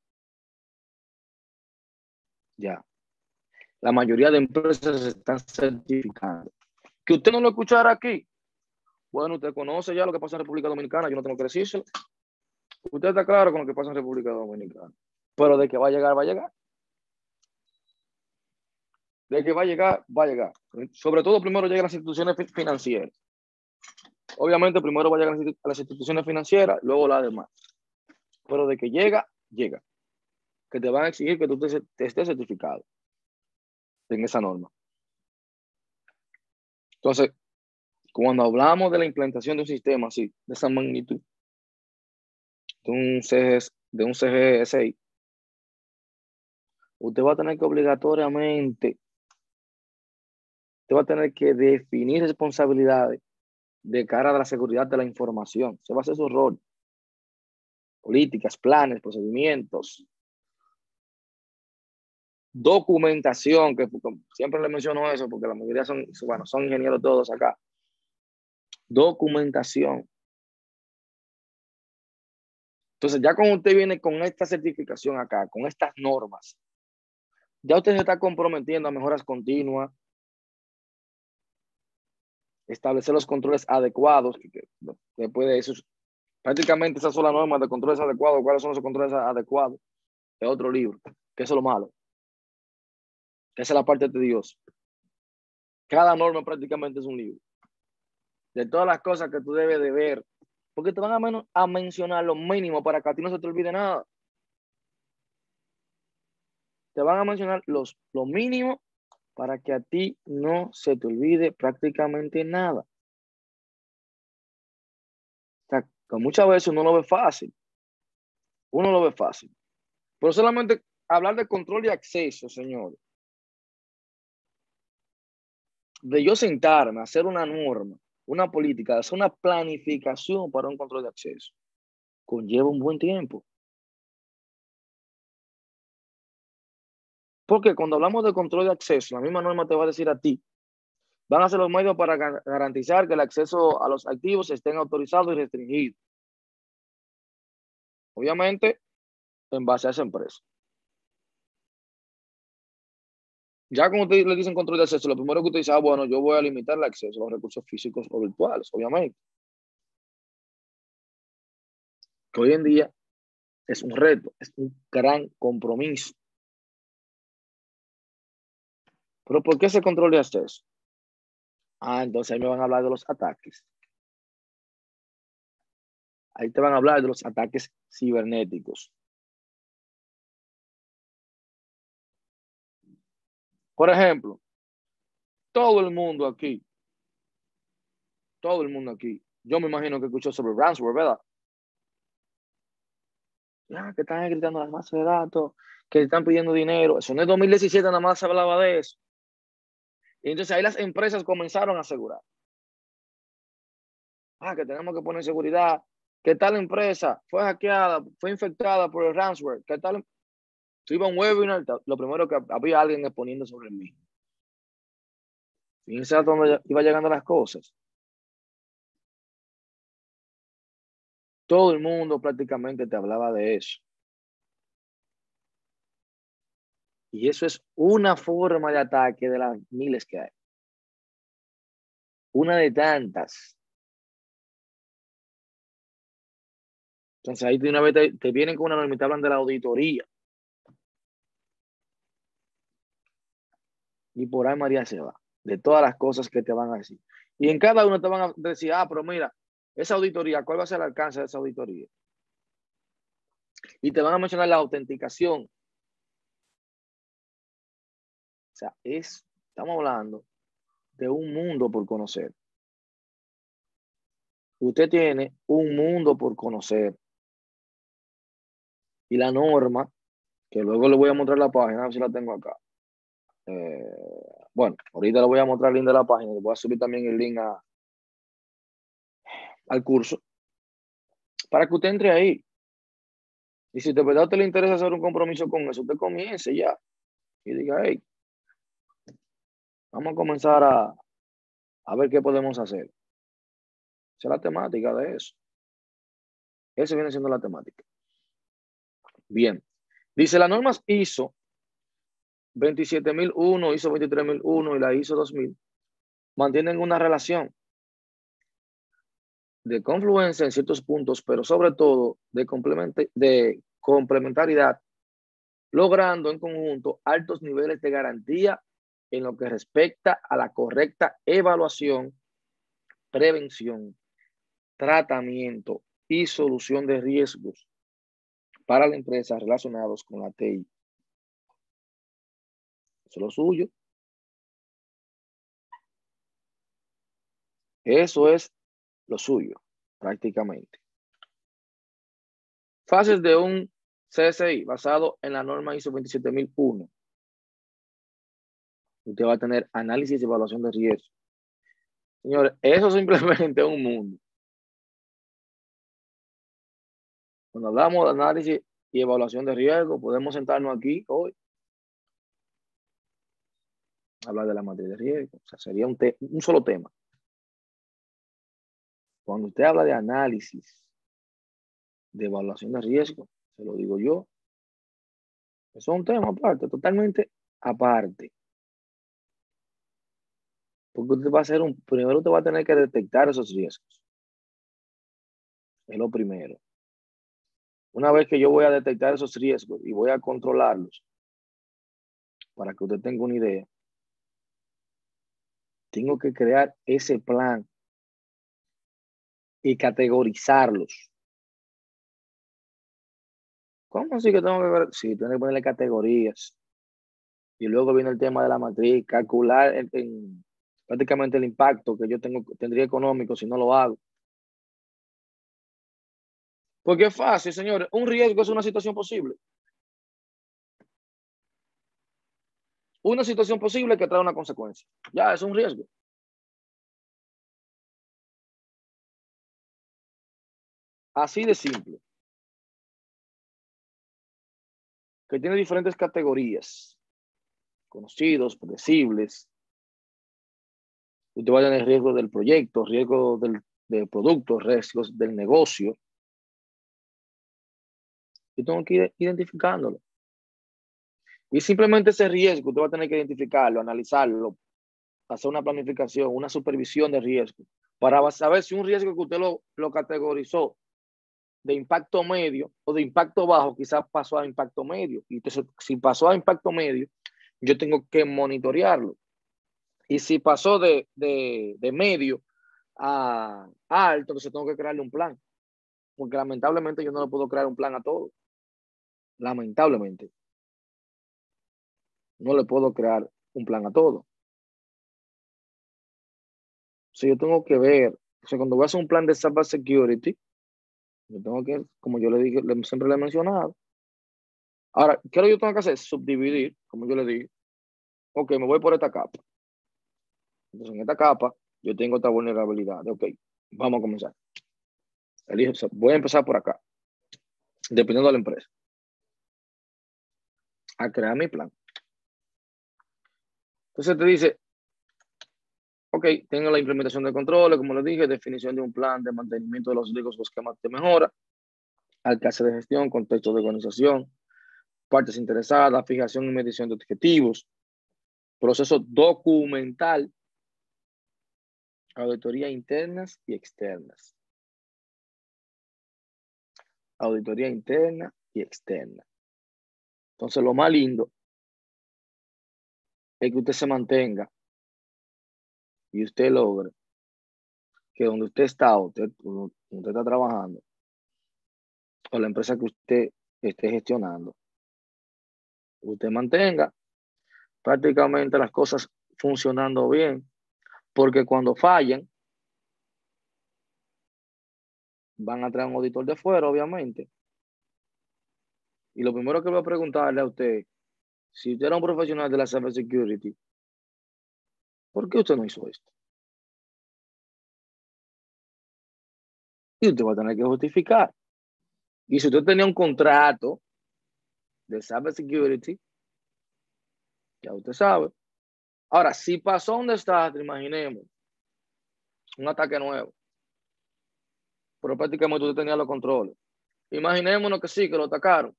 Ya. La mayoría de empresas se están certificando. Que usted no lo escuchara aquí. Bueno, usted conoce ya lo que pasa en República Dominicana. Yo no tengo que decírselo. Usted está claro con lo que pasa en República Dominicana. Pero de que va a llegar, va a llegar. De que va a llegar, va a llegar. Sobre todo, primero llegan las instituciones financieras. Obviamente, primero va a llegar a las instituciones financieras, luego las demás. Pero de que llega, llega. Que te van a exigir que tú te estés certificado en esa norma. Entonces, cuando hablamos de la implantación de un sistema así, de esa magnitud, de un CGSI, usted va a tener que obligatoriamente, usted va a tener que definir responsabilidades de cara a la seguridad de la información. Se va a hacer su rol. Políticas, planes, procedimientos, documentación, que siempre le menciono eso porque la mayoría son ingenieros todos acá. Documentación. Entonces, ya cuando usted viene con esta certificación acá, con estas normas, ya usted se está comprometiendo a mejoras continuas, establecer los controles adecuados, que después de eso Prácticamente esas son las normas de controles adecuados. ¿Cuáles son esos controles adecuados? Es otro libro, que eso es lo malo. Esa es la parte tediosa. Cada norma prácticamente es un libro. De todas las cosas que tú debes de ver, porque te van a mencionar lo mínimo para que a ti no se te olvide nada. Te van a mencionar lo mínimo para que a ti no se te olvide prácticamente nada. O sea, que muchas veces uno lo ve fácil. Uno lo ve fácil. Pero solamente hablar de control de acceso, señores. De yo sentarme, hacer una norma, una política, hacer una planificación para un control de acceso, conlleva un buen tiempo. Porque cuando hablamos de control de acceso, la misma norma te va a decir a ti, van a ser los medios para garantizar que el acceso a los activos estén autorizados y restringidos. Obviamente, en base a esa empresa. Ya como ustedes le dicen control de acceso, lo primero que usted dice, bueno, yo voy a limitar el acceso a los recursos físicos o virtuales, obviamente. Que hoy en día es un reto, es un gran compromiso. ¿Pero por qué ese control de acceso? Entonces ahí me van a hablar de los ataques. Ahí te van a hablar de los ataques cibernéticos. Por ejemplo, todo el mundo aquí, yo me imagino que escuchó sobre ransomware, ¿verdad? Ya, que están gritando las bases de datos, que están pidiendo dinero. Eso en el 2017 nada más se hablaba de eso. Y entonces ahí las empresas comenzaron a asegurar. Que tenemos que poner seguridad, que tal empresa fue hackeada, fue infectada por el ransomware, que tal. Si iba a un webinar, lo primero que había alguien exponiendo sobre mí. Fíjense a dónde iba llegando las cosas. Todo el mundo prácticamente te hablaba de eso. Y eso es una forma de ataque de las miles que hay. Una de tantas. Entonces ahí de una vez te vienen con una norma y te hablan de la auditoría. Y por ahí María se va. De todas las cosas que te van a decir. Y en cada uno te van a decir, pero mira, esa auditoría, ¿cuál va a ser el alcance de esa auditoría? Y te van a mencionar la autenticación. O sea, estamos hablando de un mundo por conocer. Usted tiene un mundo por conocer. Y la norma, que luego le voy a mostrar la página, a ver si la tengo acá. Bueno, ahorita le voy a mostrar el link de la página. Le voy a subir también el link al curso para que usted entre ahí. Y si de verdad a usted le interesa hacer un compromiso con eso, usted comience ya. Y diga, hey, vamos a comenzar a ver qué podemos hacer. Esa es la temática de eso. Esa viene siendo la temática. Bien. Dice, las normas ISO 27001, ISO 23001 y la ISO 2000 mantienen una relación de confluencia en ciertos puntos, pero sobre todo de complementariedad, logrando en conjunto altos niveles de garantía en lo que respecta a la correcta evaluación, prevención, tratamiento y solución de riesgos para la empresa relacionados con la TI. Eso es lo suyo. Eso es lo suyo, prácticamente. Fases de un CSI basado en la norma ISO 27001. Usted va a tener análisis y evaluación de riesgo. Señores, eso simplemente es un mundo. Cuando hablamos de análisis y evaluación de riesgo, podemos sentarnos aquí hoy, hablar de la materia de riesgo. O sea, sería un solo tema. Cuando usted habla de análisis, de evaluación de riesgo, se lo digo yo, eso es un tema aparte, totalmente aparte. Porque usted va a hacer primero usted va a tener que detectar esos riesgos. Es lo primero. Una vez que yo voy a detectar esos riesgos y voy a controlarlos, para que usted tenga una idea, tengo que crear ese plan y categorizarlos. ¿Cómo así que tengo que ver? Sí, tengo que ponerle categorías. Y luego viene el tema de la matriz, calcular prácticamente el impacto que yo tendría económico si no lo hago. Porque es fácil, señores. Un riesgo es una situación posible. Una situación posible que trae una consecuencia. Ya, es un riesgo. Así de simple. Que tiene diferentes categorías. Conocidos, predecibles. Usted va a tener riesgo del proyecto, riesgo del producto, riesgos del negocio. Yo tengo que ir identificándolo. Y simplemente ese riesgo, usted va a tener que identificarlo, analizarlo, hacer una planificación, una supervisión de riesgo, para saber si un riesgo que usted lo categorizó de impacto medio o de impacto bajo, quizás pasó a impacto medio. Y entonces, si pasó a impacto medio, yo tengo que monitorearlo. Y si pasó de medio a alto, entonces tengo que crearle un plan. Porque lamentablemente yo no le puedo crear un plan a todo. Lamentablemente. No le puedo crear un plan a todo. O sea, yo tengo que ver, o sea, cuando voy a hacer un plan de cyber security, yo tengo que, como yo le dije, siempre le he mencionado. Ahora, ¿qué es lo que yo tengo que hacer? Subdividir, como yo le dije. Ok, me voy por esta capa. Entonces, en esta capa, yo tengo esta vulnerabilidad. Ok, vamos a comenzar. Elijo, o sea, voy a empezar por acá, dependiendo de la empresa, a crear mi plan. Entonces te dice, ok, tengo la implementación de controles, como les dije, definición de un plan de mantenimiento de los riesgos, esquemas de mejora, alcance de gestión, contexto de organización, partes interesadas, fijación y medición de objetivos, proceso documental, auditoría internas y externas. Auditoría interna y externa. Entonces, lo más lindo es que usted se mantenga y usted logre que donde usted está, usted está trabajando, o la empresa que usted esté gestionando, usted mantenga prácticamente las cosas funcionando bien, porque cuando fallen, van a traer un auditor de fuera, obviamente. Y lo primero que voy a preguntarle a usted, si usted era un profesional de la cybersecurity, ¿por qué usted no hizo esto? Y usted va a tener que justificar. Y si usted tenía un contrato de cybersecurity, ya usted sabe. Ahora, si pasó un desastre, imaginemos, un ataque nuevo, pero prácticamente usted tenía los controles. Imaginémonos que sí, que lo atacaron.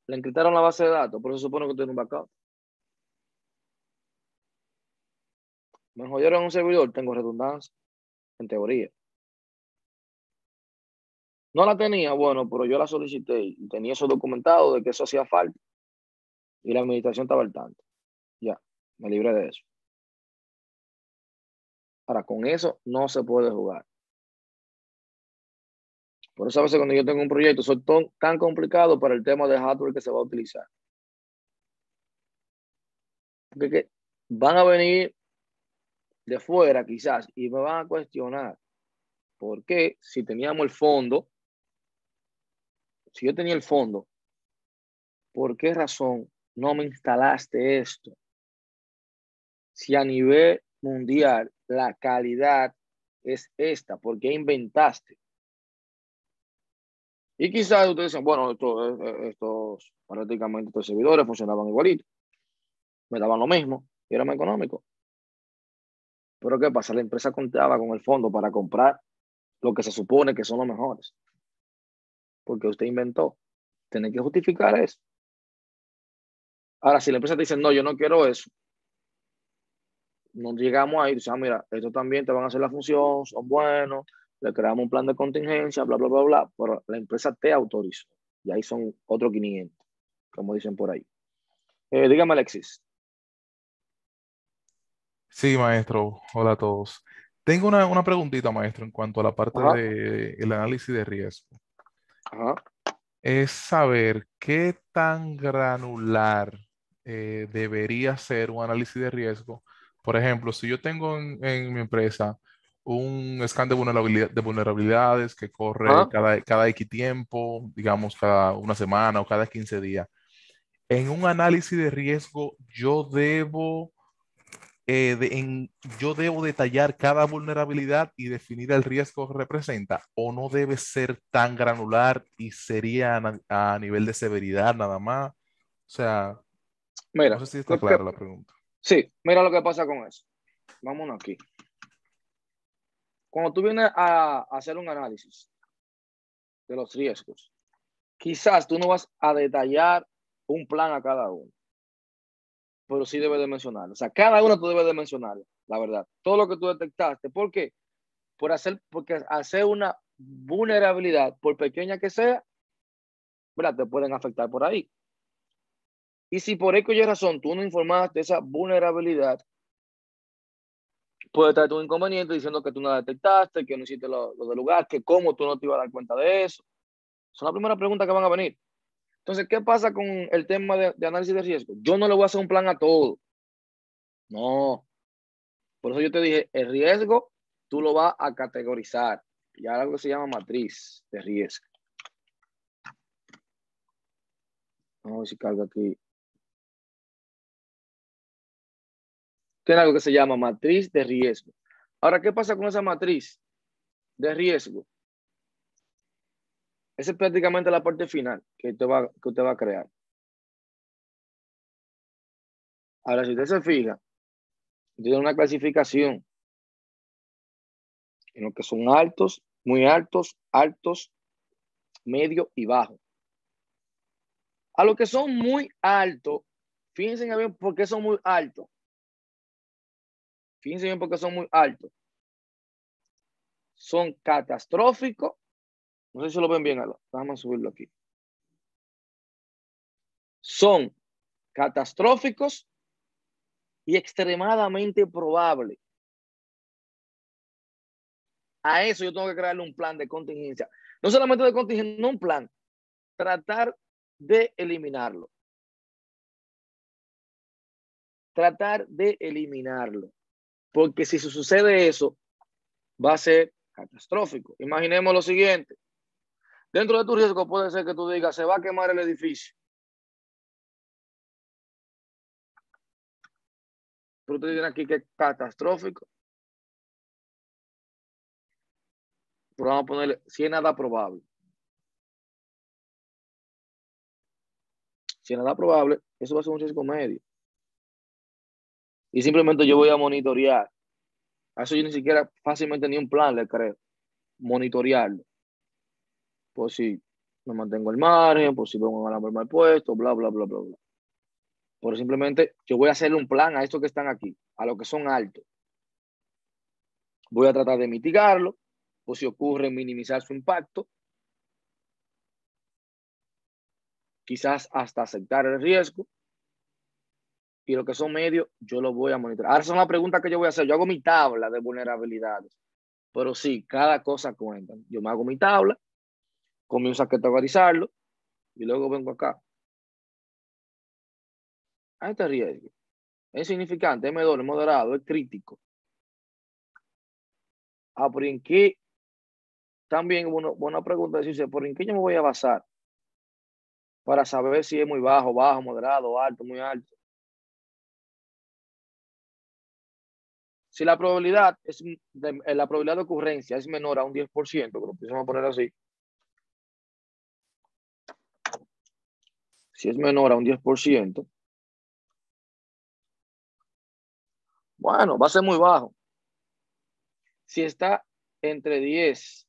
Le encriptaron la base de datos, por eso se supone que usted tiene un backup. Me jodieron un servidor, tengo redundancia, en teoría. No la tenía, bueno, pero yo la solicité y tenía eso documentado de que eso hacía falta. Y la administración estaba al tanto. Ya, me libré de eso. Ahora, con eso no se puede jugar. Por eso a veces cuando yo tengo un proyecto, soy tan complicado para el tema de hardware que se va a utilizar. Porque van a venir de fuera quizás y me van a cuestionar por qué si teníamos el fondo, si yo tenía el fondo, ¿por qué razón no me instalaste esto? Si a nivel mundial la calidad es esta, ¿por qué inventaste? Y quizás ustedes dicen, bueno, estos prácticamente estos servidores funcionaban igualito, me daban lo mismo y era más económico. Pero ¿qué pasa? La empresa contaba con el fondo para comprar lo que se supone que son los mejores. Porque usted inventó. Tiene que justificar eso. Ahora, si la empresa te dice, no, yo no quiero eso, no llegamos ahí, dice, mira, estos también te van a hacer la función, son buenos, le creamos un plan de contingencia, bla, bla, bla, bla, pero la empresa te autorizó. Y ahí son otros 500, como dicen por ahí. Dígame, Alexis. Sí, maestro. Hola a todos. Tengo una preguntita, maestro, en cuanto a la parte Ajá, del análisis de riesgo. ajá, Es saber qué tan granular debería ser un análisis de riesgo. Por ejemplo, si yo tengo en mi empresa un scan de vulnerabilidades que corre ajá. cada X tiempo, digamos cada una semana o cada 15 días, en un análisis de riesgo yo debo detallar cada vulnerabilidad y definir el riesgo que representa, o no debe ser tan granular y sería a nivel de severidad nada más. O sea, no Mira, sé si está clara la pregunta. sí, mira lo que pasa con eso. Vámonos aquí. Cuando tú vienes a hacer un análisis de los riesgos, quizás tú no vas a detallar un plan a cada uno, pero sí debes de mencionarlo. O sea, cada uno tú debes de mencionarlo, la verdad. Todo lo que tú detectaste. ¿Por qué? Porque hacer una vulnerabilidad, por pequeña que sea, ¿verdad? Te pueden afectar por ahí. Y si por X razón tú no informaste esa vulnerabilidad, puede traer un inconveniente diciendo que tú no la detectaste, que no hiciste lo del lugar, que cómo tú no te ibas a dar cuenta de eso. Son las primeras preguntas que van a venir. Entonces, ¿qué pasa con el tema de análisis de riesgo? Yo no le voy a hacer un plan a todo. No. Por eso yo te dije, el riesgo tú lo vas a categorizar. Ya algo que se llama matriz de riesgo. Vamos a ver si carga aquí. Tiene algo que se llama matriz de riesgo. Ahora, ¿qué pasa con esa matriz de riesgo? Esa es prácticamente la parte final que usted va a crear. Ahora, si usted se fija, tiene una clasificación en lo que son altos, muy altos, altos, medio y bajo. A los que son muy altos, fíjense bien por qué son muy altos. Fíjense bien por qué son muy altos. Son catastróficos. No sé si lo ven bien. Vamos a subirlo aquí. Son catastróficos y extremadamente probables. A eso yo tengo que crearle un plan de contingencia. No solamente de contingencia, no un plan. Tratar de eliminarlo. Tratar de eliminarlo. Porque si sucede eso, va a ser catastrófico. Imaginemos lo siguiente. Dentro de tu riesgo puede ser que tú digas, se va a quemar el edificio. Pero te dicen aquí que es catastrófico. Pero vamos a ponerle, si es nada probable. Si es nada probable, eso va a ser un riesgo medio. Y simplemente yo voy a monitorear. A eso yo ni siquiera fácilmente ni un plan le creo. Monitorearlo. Por si me mantengo al margen, por si pongo un alambre mal puesto, bla, bla, bla, bla, bla. Pero simplemente yo voy a hacerle un plan a estos que están aquí, a los que son altos. Voy a tratar de mitigarlo, o si ocurre, minimizar su impacto. Quizás hasta aceptar el riesgo. Y lo que son medios, yo lo voy a monitorear. Ahora son las preguntas que yo voy a hacer. Yo hago mi tabla de vulnerabilidades. Pero sí, cada cosa cuenta. Yo me hago mi tabla, comienzo a categorizarlo y luego vengo acá. A este riesgo. Es significante, es menor, es moderado, es crítico. ¿Por en qué? También buena pregunta decirse, ¿por en qué yo me voy a basar para saber si es muy bajo, bajo, moderado, alto, muy alto? Si la probabilidad de ocurrencia es menor a un 10%, que lo empezamos a poner así. Si es menor a un 10%, bueno, va a ser muy bajo. Si está entre 10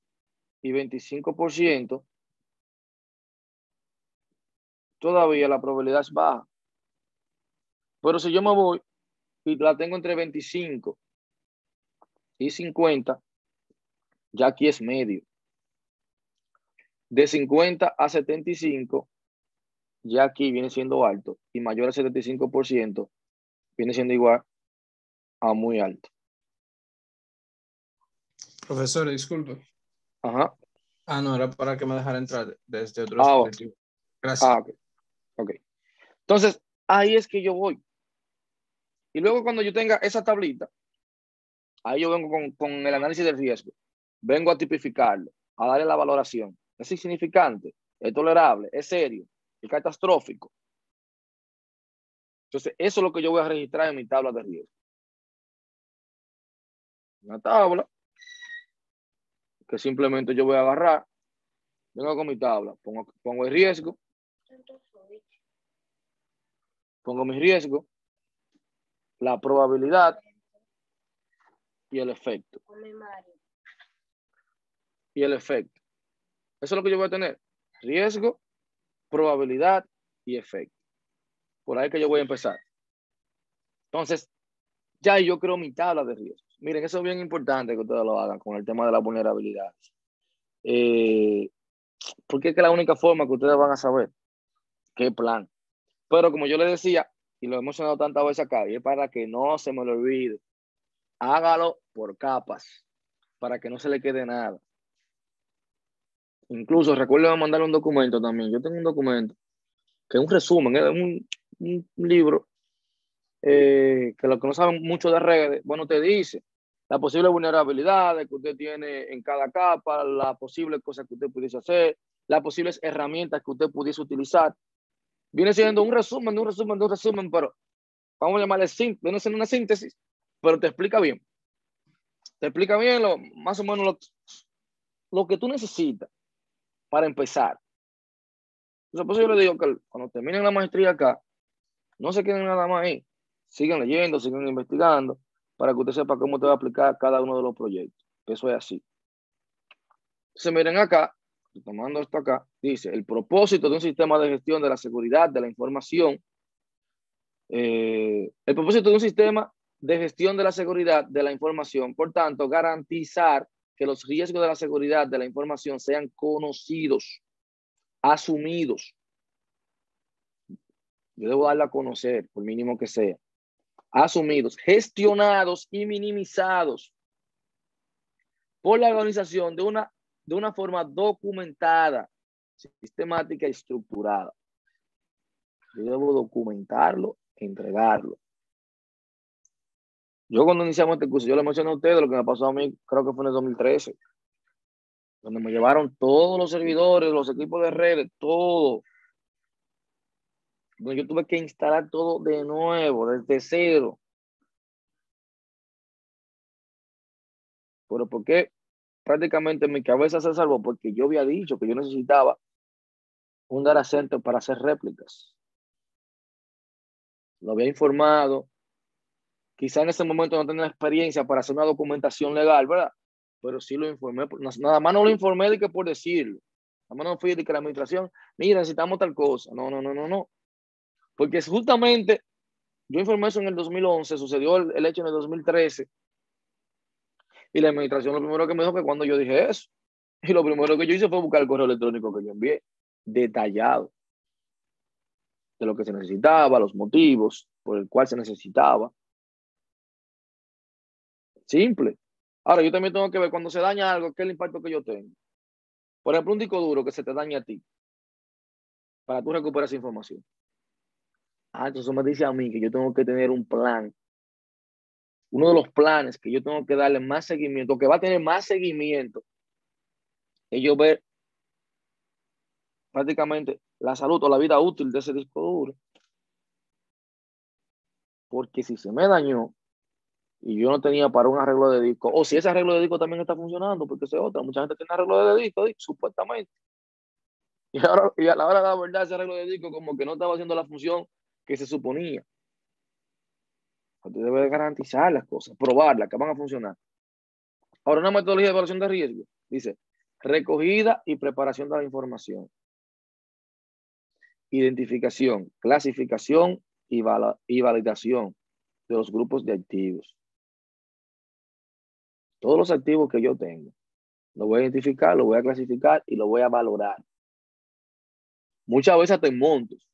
y 25%, todavía la probabilidad es baja. Pero si yo me voy y la tengo entre 25 y 50, ya aquí es medio. De 50 a 75, ya aquí viene siendo alto, y mayor al 75% viene siendo igual a muy alto. Profesor, disculpe. Ajá. No, era para que me dejara entrar desde otro Ah, dispositivo. Gracias. ok. Ok. Entonces, ahí es que yo voy. Y luego cuando yo tenga esa tablita, ahí yo vengo con el análisis del riesgo. Vengo a tipificarlo, a darle la valoración. Es insignificante, es tolerable, es serio, es catastrófico. Entonces, eso es lo que yo voy a registrar en mi tabla de riesgo. Una tabla que simplemente yo voy a agarrar, vengo con mi tabla, pongo el riesgo, pongo mi riesgo, la probabilidad y el efecto. Y el efecto. Eso es lo que yo voy a tener. Riesgo, probabilidad y efecto. Por ahí que yo voy a empezar. Entonces, ya yo creo mi tabla de riesgos. Miren, eso es bien importante que ustedes lo hagan con el tema de las vulnerabilidades. Porque es que la única forma que ustedes van a saber qué plan. Pero como yo les decía, y lo he mencionado tantas veces acá, y es para que no se me lo olvide, hágalo por capas, para que no se le quede nada. Incluso recuerden mandar un documento también. Yo tengo un documento que es un resumen, es un libro que los que no saben mucho de redes, bueno, te dice las posibles vulnerabilidades que usted tiene en cada capa, las posibles cosas que usted pudiese hacer, las posibles herramientas que usted pudiese utilizar. Viene siendo un resumen de un resumen de un resumen, pero vamos a llamarle viene siendo una síntesis, pero te explica bien. Te explica bien más o menos lo que tú necesitas para empezar. Entonces, por eso yo le digo que cuando terminen la maestría acá, no se queden nada más ahí. Sigan leyendo, sigan investigando, para que usted sepa cómo te va a aplicar cada uno de los proyectos. Eso es así. Entonces, miren acá, tomando esto acá, dice, el propósito de un sistema de gestión de la seguridad de la información, el propósito de un sistema de gestión de la seguridad de la información, por tanto, garantizar que los riesgos de la seguridad de la información sean conocidos, asumidos. Yo debo darla a conocer, por mínimo que sea. Asumidos, gestionados y minimizados por la organización de una forma documentada, sistemática y estructurada. Yo debo documentarlo, entregarlo. Yo cuando iniciamos este curso, yo le mencioné a ustedes lo que me pasó a mí, creo que fue en el 2013, donde me llevaron todos los servidores, los equipos de redes, todo. Donde yo tuve que instalar todo de nuevo, desde cero. Pero ¿por qué? Prácticamente mi cabeza se salvó porque yo había dicho que yo necesitaba un data center para hacer réplicas. Lo había informado. Quizá en ese momento no tenía experiencia para hacer una documentación legal, ¿verdad? Pero sí lo informé. Nada más no lo informé de que por decirlo. Nada más no fui de que la administración, mira, necesitamos tal cosa. No. Porque justamente yo informé eso en el 2011, sucedió el hecho en el 2013. Y la administración lo primero que me dijo que cuando yo dije eso. Y lo primero que yo hice fue buscar el correo electrónico que yo envié, detallado, de lo que se necesitaba, los motivos por el cual se necesitaba. Simple. Ahora, yo también tengo que ver cuando se daña algo, qué es el impacto que yo tengo. Por ejemplo, un disco duro que se te daña a ti, para tú recuperar esa información. Entonces me dice a mí que yo tengo que tener un plan. Uno de los planes que yo tengo que darle más seguimiento, que va a tener más seguimiento, es yo ver prácticamente la salud o la vida útil de ese disco duro. Porque si se me dañó y yo no tenía para un arreglo de disco, o si ese arreglo de disco también está funcionando, porque esa es otra, mucha gente tiene arreglo de disco, supuestamente. Y a la hora de la verdad, ese arreglo de disco como que no estaba haciendo la función que se suponía. Usted debe garantizar las cosas, probarlas, que van a funcionar. Ahora, una metodología de evaluación de riesgo. Dice, recogida y preparación de la información. Identificación, clasificación y validación de los grupos de activos. Todos los activos que yo tengo, Lo voy a identificar, lo voy a clasificar y lo voy a valorar. Muchas veces hasta en montos.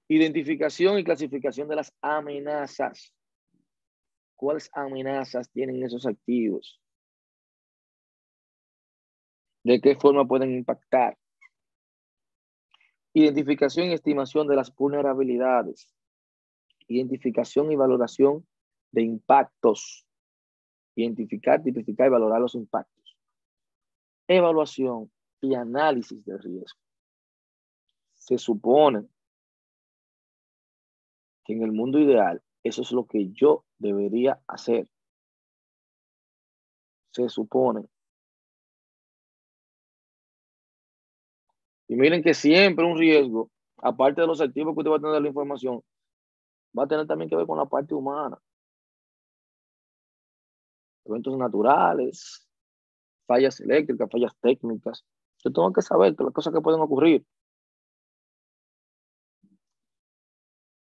Identificación y clasificación de las amenazas. ¿Cuáles amenazas tienen esos activos? ¿De qué forma pueden impactar? Identificación y estimación de las vulnerabilidades. Identificación y valoración de impactos. Identificar, tipificar y valorar los impactos. Evaluación y análisis de riesgo. Se supone que en el mundo ideal eso es lo que yo debería hacer. Se supone. Y miren que siempre un riesgo, aparte de los activos que usted va a tener de la información, va a tener también que ver con la parte humana. Eventos naturales, fallas eléctricas, fallas técnicas. Yo tengo que saber que las cosas que pueden ocurrir.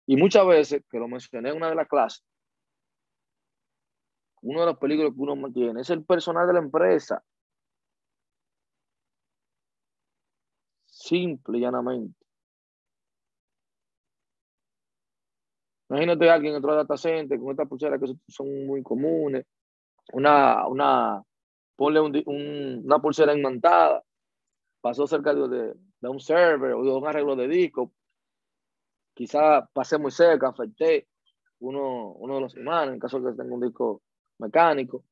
Y muchas veces, que lo mencioné en una de las clases, uno de los peligros que uno mantiene es el personal de la empresa. Simple y llanamente. Imagínate a alguien entró al data center con estas pulseras que son muy comunes. Ponle una pulsera imantada. Pasó cerca de un server o de un arreglo de disco. Quizá pasé muy cerca, afecté uno de los imanes, en caso de que tenga un disco mecánico.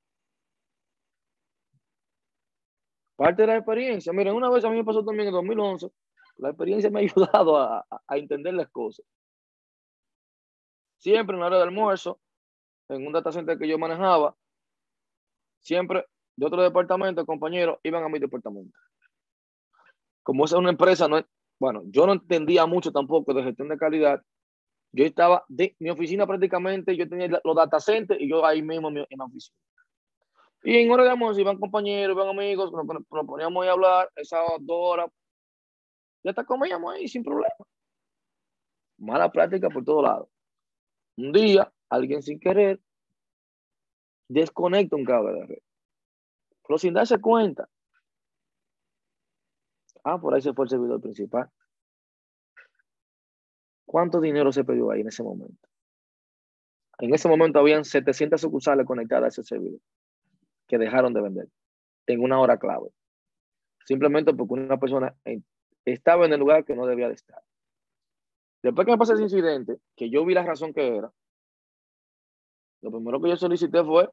Parte de la experiencia. Miren, una vez a mí me pasó también en 2011. La experiencia me ha ayudado a entender las cosas. Siempre en la hora de almuerzo, en un data center que yo manejaba, siempre de otro departamento, compañeros, iban a mi departamento. Como esa es una empresa, bueno, yo no entendía mucho tampoco de gestión de calidad. Yo estaba de mi oficina prácticamente, yo tenía los data centers y yo ahí mismo en la oficina. Y en hora de almuerzo iban compañeros, iban amigos, nos poníamos ahí a hablar, esas 2 horas, y hasta comíamos ahí sin problema. Mala práctica por todos lados. Un día, alguien sin querer desconecta un cable de red, pero sin darse cuenta. Por ahí se fue el servidor principal. ¿Cuánto dinero se perdió ahí en ese momento? En ese momento habían 700 sucursales conectadas a ese servidor que dejaron de vender en una hora clave. Simplemente porque una persona estaba en el lugar que no debía de estar. Después que me pasó ese incidente, que yo vi la razón que era, lo primero que yo solicité fue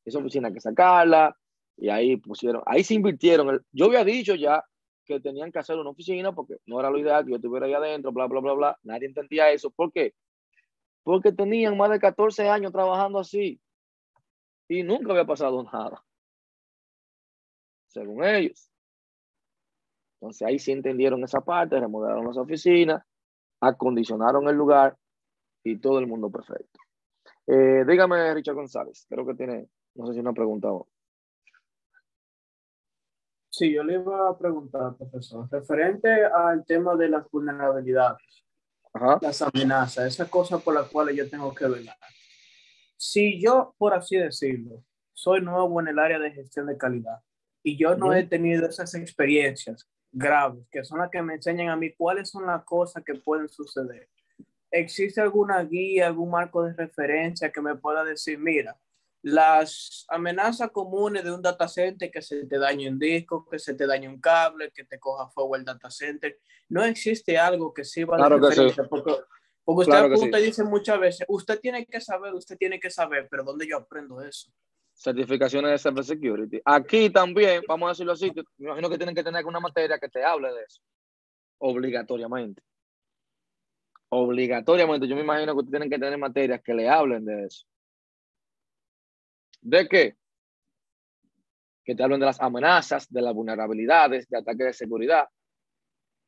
esa oficina que sacarla, y ahí se invirtieron. Yo había dicho ya que tenían que hacer una oficina porque no era lo ideal que yo estuviera ahí adentro, bla, bla, bla, bla. Nadie entendía eso. ¿Por qué? Porque tenían más de 14 años trabajando así y nunca había pasado nada, según ellos. Entonces ahí sí entendieron esa parte, remodelaron las oficinas, acondicionaron el lugar y todo el mundo perfecto. Dígame, Richard González, creo que tiene, no sé si una pregunta o... Sí, yo le iba a preguntar, profesor, referente al tema de las vulnerabilidades, Ajá. las amenazas, esas cosas por las cuales yo tengo que velar. Si yo, por así decirlo, soy nuevo en el área de gestión de calidad y yo no he tenido esas experiencias graves, que son las que me enseñan a mí cuáles son las cosas que pueden suceder, ¿existe alguna guía, algún marco de referencia que me pueda decir, mira, las amenazas comunes de un data center, que se te dañe un disco, que se te dañe un cable, que te coja fuego el data center? No existe algo que sirva de referencia, sí. Porque usted claro apunta sí. y dice muchas veces, usted tiene que saber, pero ¿dónde yo aprendo eso? Certificaciones de cybersecurity. Aquí también, vamos a decirlo así, me imagino que tienen que tener una materia que te hable de eso. Obligatoriamente. Obligatoriamente, yo me imagino que ustedes tienen que tener materias que le hablen de eso. ¿De qué? Que te hablen de las amenazas, de las vulnerabilidades, de ataques de seguridad.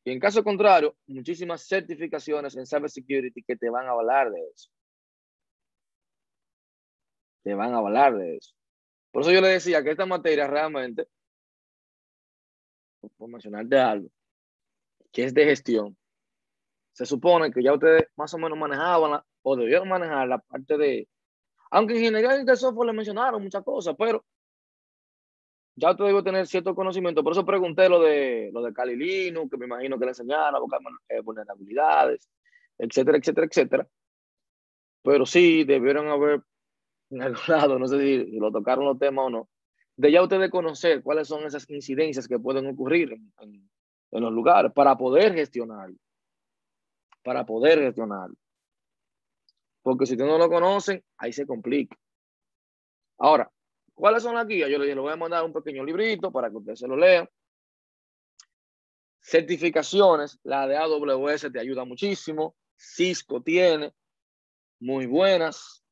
Y en caso contrario, muchísimas certificaciones en cybersecurity que te van a hablar de eso. Te van a hablar de eso. Por eso yo le decía que esta materia realmente, por mencionarte algo, que es de gestión, se supone que ya ustedes más o menos manejaban o debieron manejar la parte de, aunque en general de software le mencionaron muchas cosas, pero ya usted debe tener cierto conocimiento. Por eso pregunté lo de Kali Linux, que me imagino que le enseñaron a buscar vulnerabilidades, etcétera, etcétera, etcétera. Pero sí debieron haber en algún lado, no sé si lo tocaron los temas o no, de ya ustedes conocer cuáles son esas incidencias que pueden ocurrir en los lugares para poder gestionar. Para poder gestionar. Porque si ustedes no lo conocen, ahí se complica. Ahora, ¿cuáles son las guías? Yo les voy a mandar un pequeño librito para que ustedes se lo lean. Certificaciones, la de AWS te ayuda muchísimo. Cisco tiene muy buenas,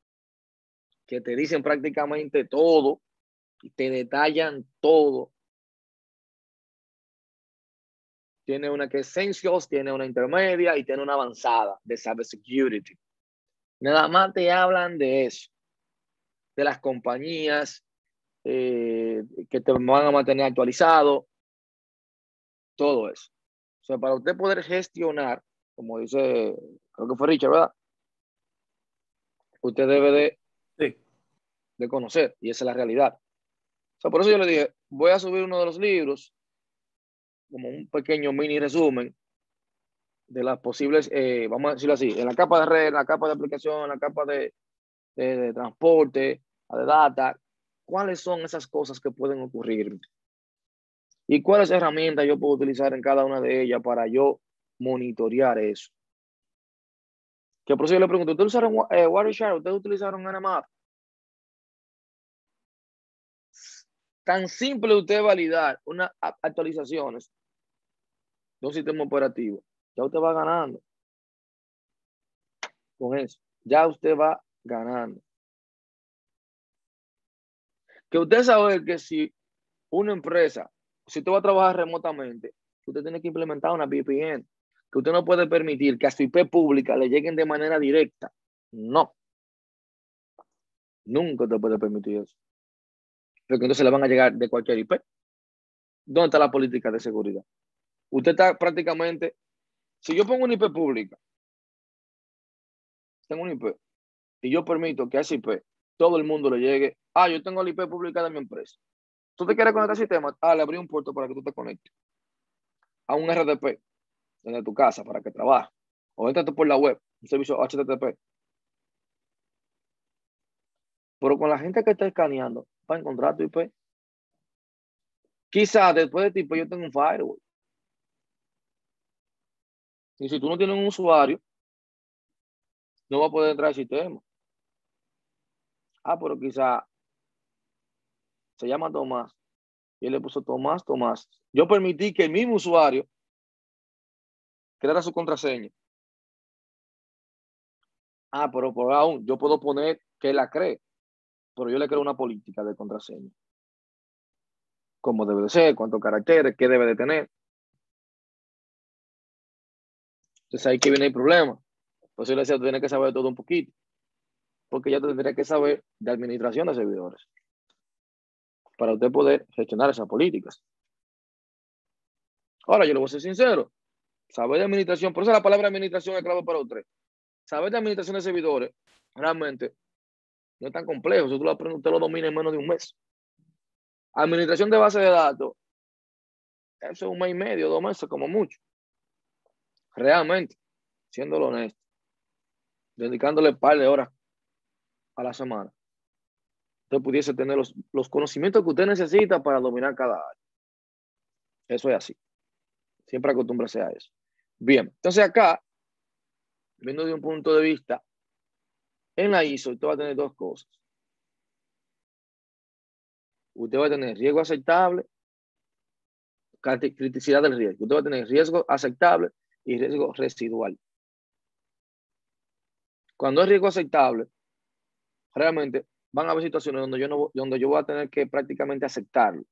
que te dicen prácticamente todo, y te detallan todo. Tiene una que es Essentials, tiene una intermedia y tiene una avanzada de Cybersecurity. Nada más te hablan de eso, de las compañías que te van a mantener actualizado, todo eso. O sea, para usted poder gestionar, como dice, creo que fue Richard, ¿verdad? Usted debe de conocer, y esa es la realidad. O sea, por eso yo le dije, voy a subir uno de los libros, como un pequeño mini resumen de las posibles, vamos a decirlo así, en la capa de red, en la capa de aplicación, en la capa de transporte, de data, cuáles son esas cosas que pueden ocurrir y cuáles herramientas yo puedo utilizar en cada una de ellas para yo monitorear eso. Que por eso yo le pregunto, ¿ustedes usaron Wireshark? ¿Ustedes utilizaron Nmap? Tan simple usted validar unas actualizaciones de un sistema operativo, ya usted va ganando con eso. Ya usted va ganando. Que usted sabe que si una empresa, si usted va a trabajar remotamente, usted tiene que implementar una VPN, que usted no puede permitir que a su IP pública le lleguen de manera directa. No. Nunca te puede permitir eso. Porque entonces le van a llegar de cualquier IP. ¿Dónde está la política de seguridad? Usted está prácticamente, si yo pongo una IP pública, tengo una IP, y yo permito que a esa IP todo el mundo le llegue, yo tengo la IP pública de mi empresa. ¿Tú te quieres conectar al sistema? Le abrí un puerto para que tú te conectes a un RDP desde tu casa para que trabaje. O entra por la web, un servicio HTTP. Pero con la gente que está escaneando para encontrar tu IP, quizás después de ti, pues yo tengo un firewall. Y si tú no tienes un usuario, no va a poder entrar al sistema. Pero quizás se llama Tomás. Y él le puso Tomás. Yo permití que el mismo usuario creara su contraseña. Pero por aún, yo puedo poner que la cree, pero yo le creo una política de contraseña. Cómo debe de ser, cuántos caracteres, qué debe de tener. Entonces ahí que viene el problema. Pues yo le decía, tú tienes que saber todo un poquito. Porque ya tendría que saber de administración de servidores. Para usted poder gestionar esas políticas. Ahora, yo le voy a ser sincero. Saber de administración, por eso la palabra administración es clave para usted. Saber de administración de servidores realmente no es tan complejo. Si tú lo aprendes, usted lo domina en menos de un mes. Administración de base de datos, eso es un mes y medio, 2 meses, como mucho. Realmente, siéndolo honesto, dedicándole un par de horas a la semana, usted pudiese tener los conocimientos que usted necesita para dominar cada área. Eso es así. Siempre acostúmbrese a eso. Bien, entonces acá, viendo de un punto de vista, en la ISO usted va a tener 2 cosas. Usted va a tener riesgo aceptable, criticidad del riesgo. Usted va a tener riesgo aceptable y riesgo residual. Cuando es riesgo aceptable, realmente van a haber situaciones donde yo voy a tener que prácticamente aceptarlo.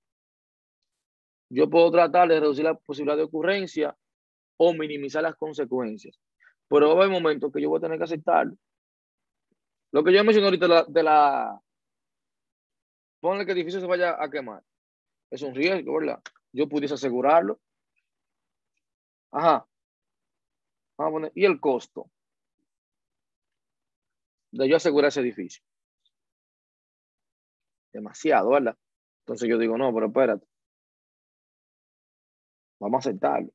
Yo puedo tratar de reducir la posibilidad de ocurrencia o minimizar las consecuencias, pero va a haber momentos que yo voy a tener que aceptarlo. Lo que yo mencioné ahorita ponle que el edificio se vaya a quemar. Es un riesgo, ¿verdad? Yo pudiese asegurarlo. Vamos a poner, ¿y el costo de yo asegurar ese edificio? Demasiado, ¿verdad? Entonces yo digo, no, pero espérate. Vamos a aceptarlo.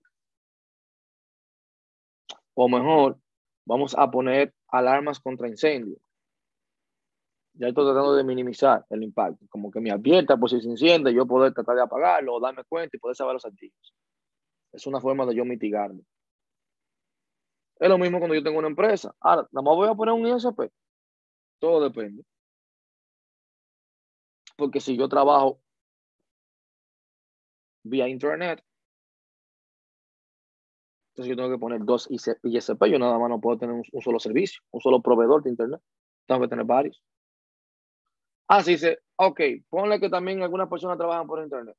O mejor, vamos a poner alarmas contra incendio. Ya estoy tratando de minimizar el impacto. Como que me advierta por si se enciende, yo poder tratar de apagarlo o darme cuenta y poder saber los activos. Es una forma de yo mitigarlo. Es lo mismo cuando yo tengo una empresa. Ahora, nada más voy a poner un ISP. Todo depende. Porque si yo trabajo vía internet, entonces yo tengo que poner 2 ISP. Yo nada más no puedo tener un solo servicio, un solo proveedor de internet. Tengo que tener varios. Sí, ok, ponle que también algunas personas trabajan por internet.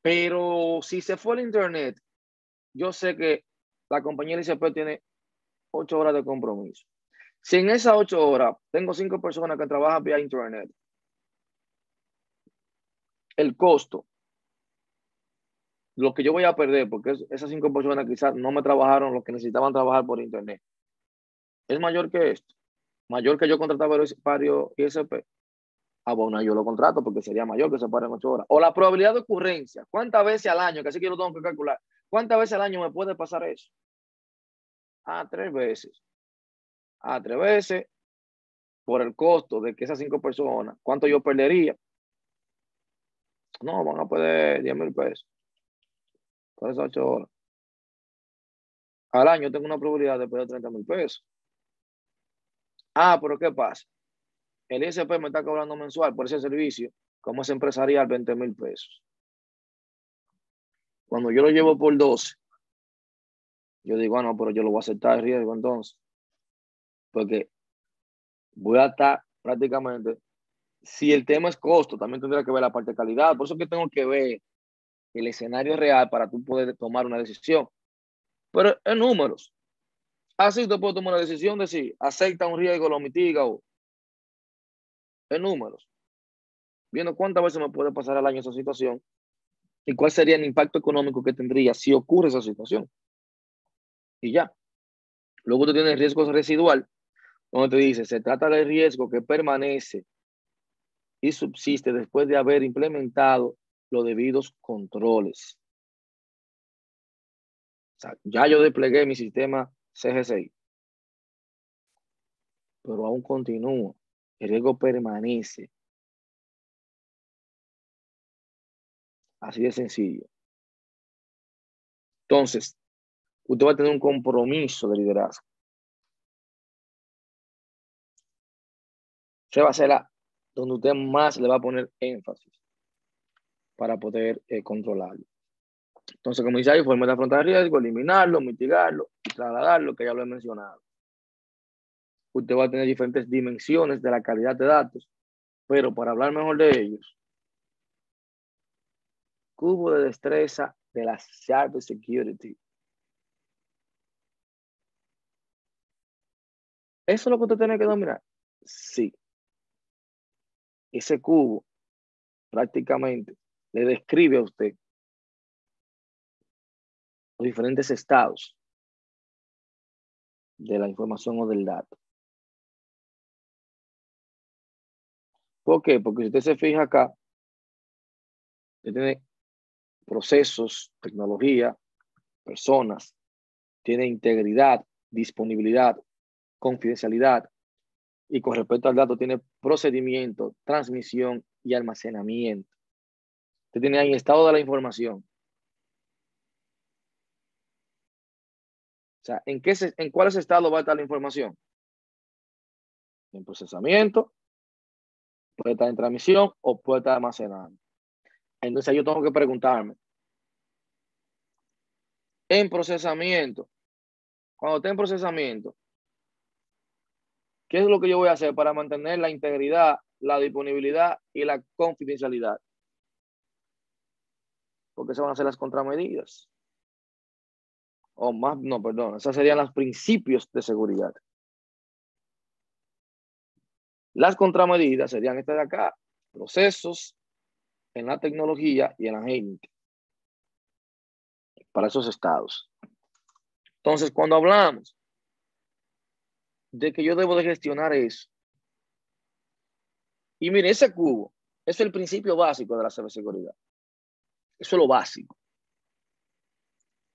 Pero si se fue el internet, yo sé que la compañía ISP tiene 8 horas de compromiso. Si en esas 8 horas tengo 5 personas que trabajan vía internet, el costo, lo que yo voy a perder, porque esas 5 personas quizás no me trabajaron lo que necesitaban trabajar por internet, es mayor que esto, mayor que yo contrataba varios ISP. Bueno, yo lo contrato porque sería mayor que se paren 8 horas. O la probabilidad de ocurrencia, ¿cuántas veces al año? Que así que yo lo tengo que calcular. ¿Cuántas veces al año me puede pasar eso? 3 veces. 3 veces por el costo de que esas 5 personas, ¿cuánto yo perdería? No, van a perder 10,000 pesos por esas 8 horas. Al año tengo una probabilidad de perder 30,000 pesos. Pero ¿qué pasa? El ISP me está cobrando mensual por ese servicio, como es empresarial, 20,000 pesos. Cuando yo lo llevo por 12, yo digo, no, pero yo lo voy a aceptar el riesgo entonces. Porque voy a estar prácticamente, si el tema es costo, también tendría que ver la parte de calidad. Por eso que tengo que ver el escenario real para tú poder tomar una decisión. Pero en números. Así te puedo tomar una decisión de si acepta un riesgo, lo mitiga o en números. Viendo cuántas veces me puede pasar al año esa situación y cuál sería el impacto económico que tendría si ocurre esa situación. Y ya. Luego tú tienes riesgo residual, donde te dice, se trata del riesgo que permanece y subsiste después de haber implementado los debidos controles. O sea, ya yo desplegué mi sistema CG6, pero aún continúa. El riesgo permanece. Así de sencillo. Entonces, usted va a tener un compromiso de liderazgo. Se va a ser donde usted más le va a poner énfasis para poder controlarlo. Entonces, como dice ahí, forma de afrontar el riesgo, eliminarlo, mitigarlo y trasladarlo, que ya lo he mencionado. Usted va a tener diferentes dimensiones de la calidad de datos, pero para hablar mejor de ellos, cubo de destreza de la Cyber Security. ¿Eso es lo que usted tiene que dominar? Sí. Ese cubo prácticamente le describe a usted los diferentes estados de la información o del dato. ¿Por qué? Porque si usted se fija acá, usted tiene procesos, tecnología, personas, tiene integridad, disponibilidad, confidencialidad y con respecto al dato tiene procedimiento, transmisión y almacenamiento. Usted tiene ahí estado de la información. O sea, ¿en cuáles estados va a estar la información? En procesamiento, puede estar en transmisión o puede estar almacenando. Entonces yo tengo que preguntarme, en procesamiento, cuando esté en procesamiento, ¿qué es lo que yo voy a hacer para mantener la integridad, la disponibilidad y la confidencialidad? Porque esas van a ser las contramedidas. Esas serían los principios de seguridad. Las contramedidas serían estas de acá, procesos en la tecnología y en la gente, para esos estados. Entonces, cuando hablamos de que yo debo de gestionar eso, y mire, ese cubo, Eso es el principio básico de la ciberseguridad. Eso es lo básico.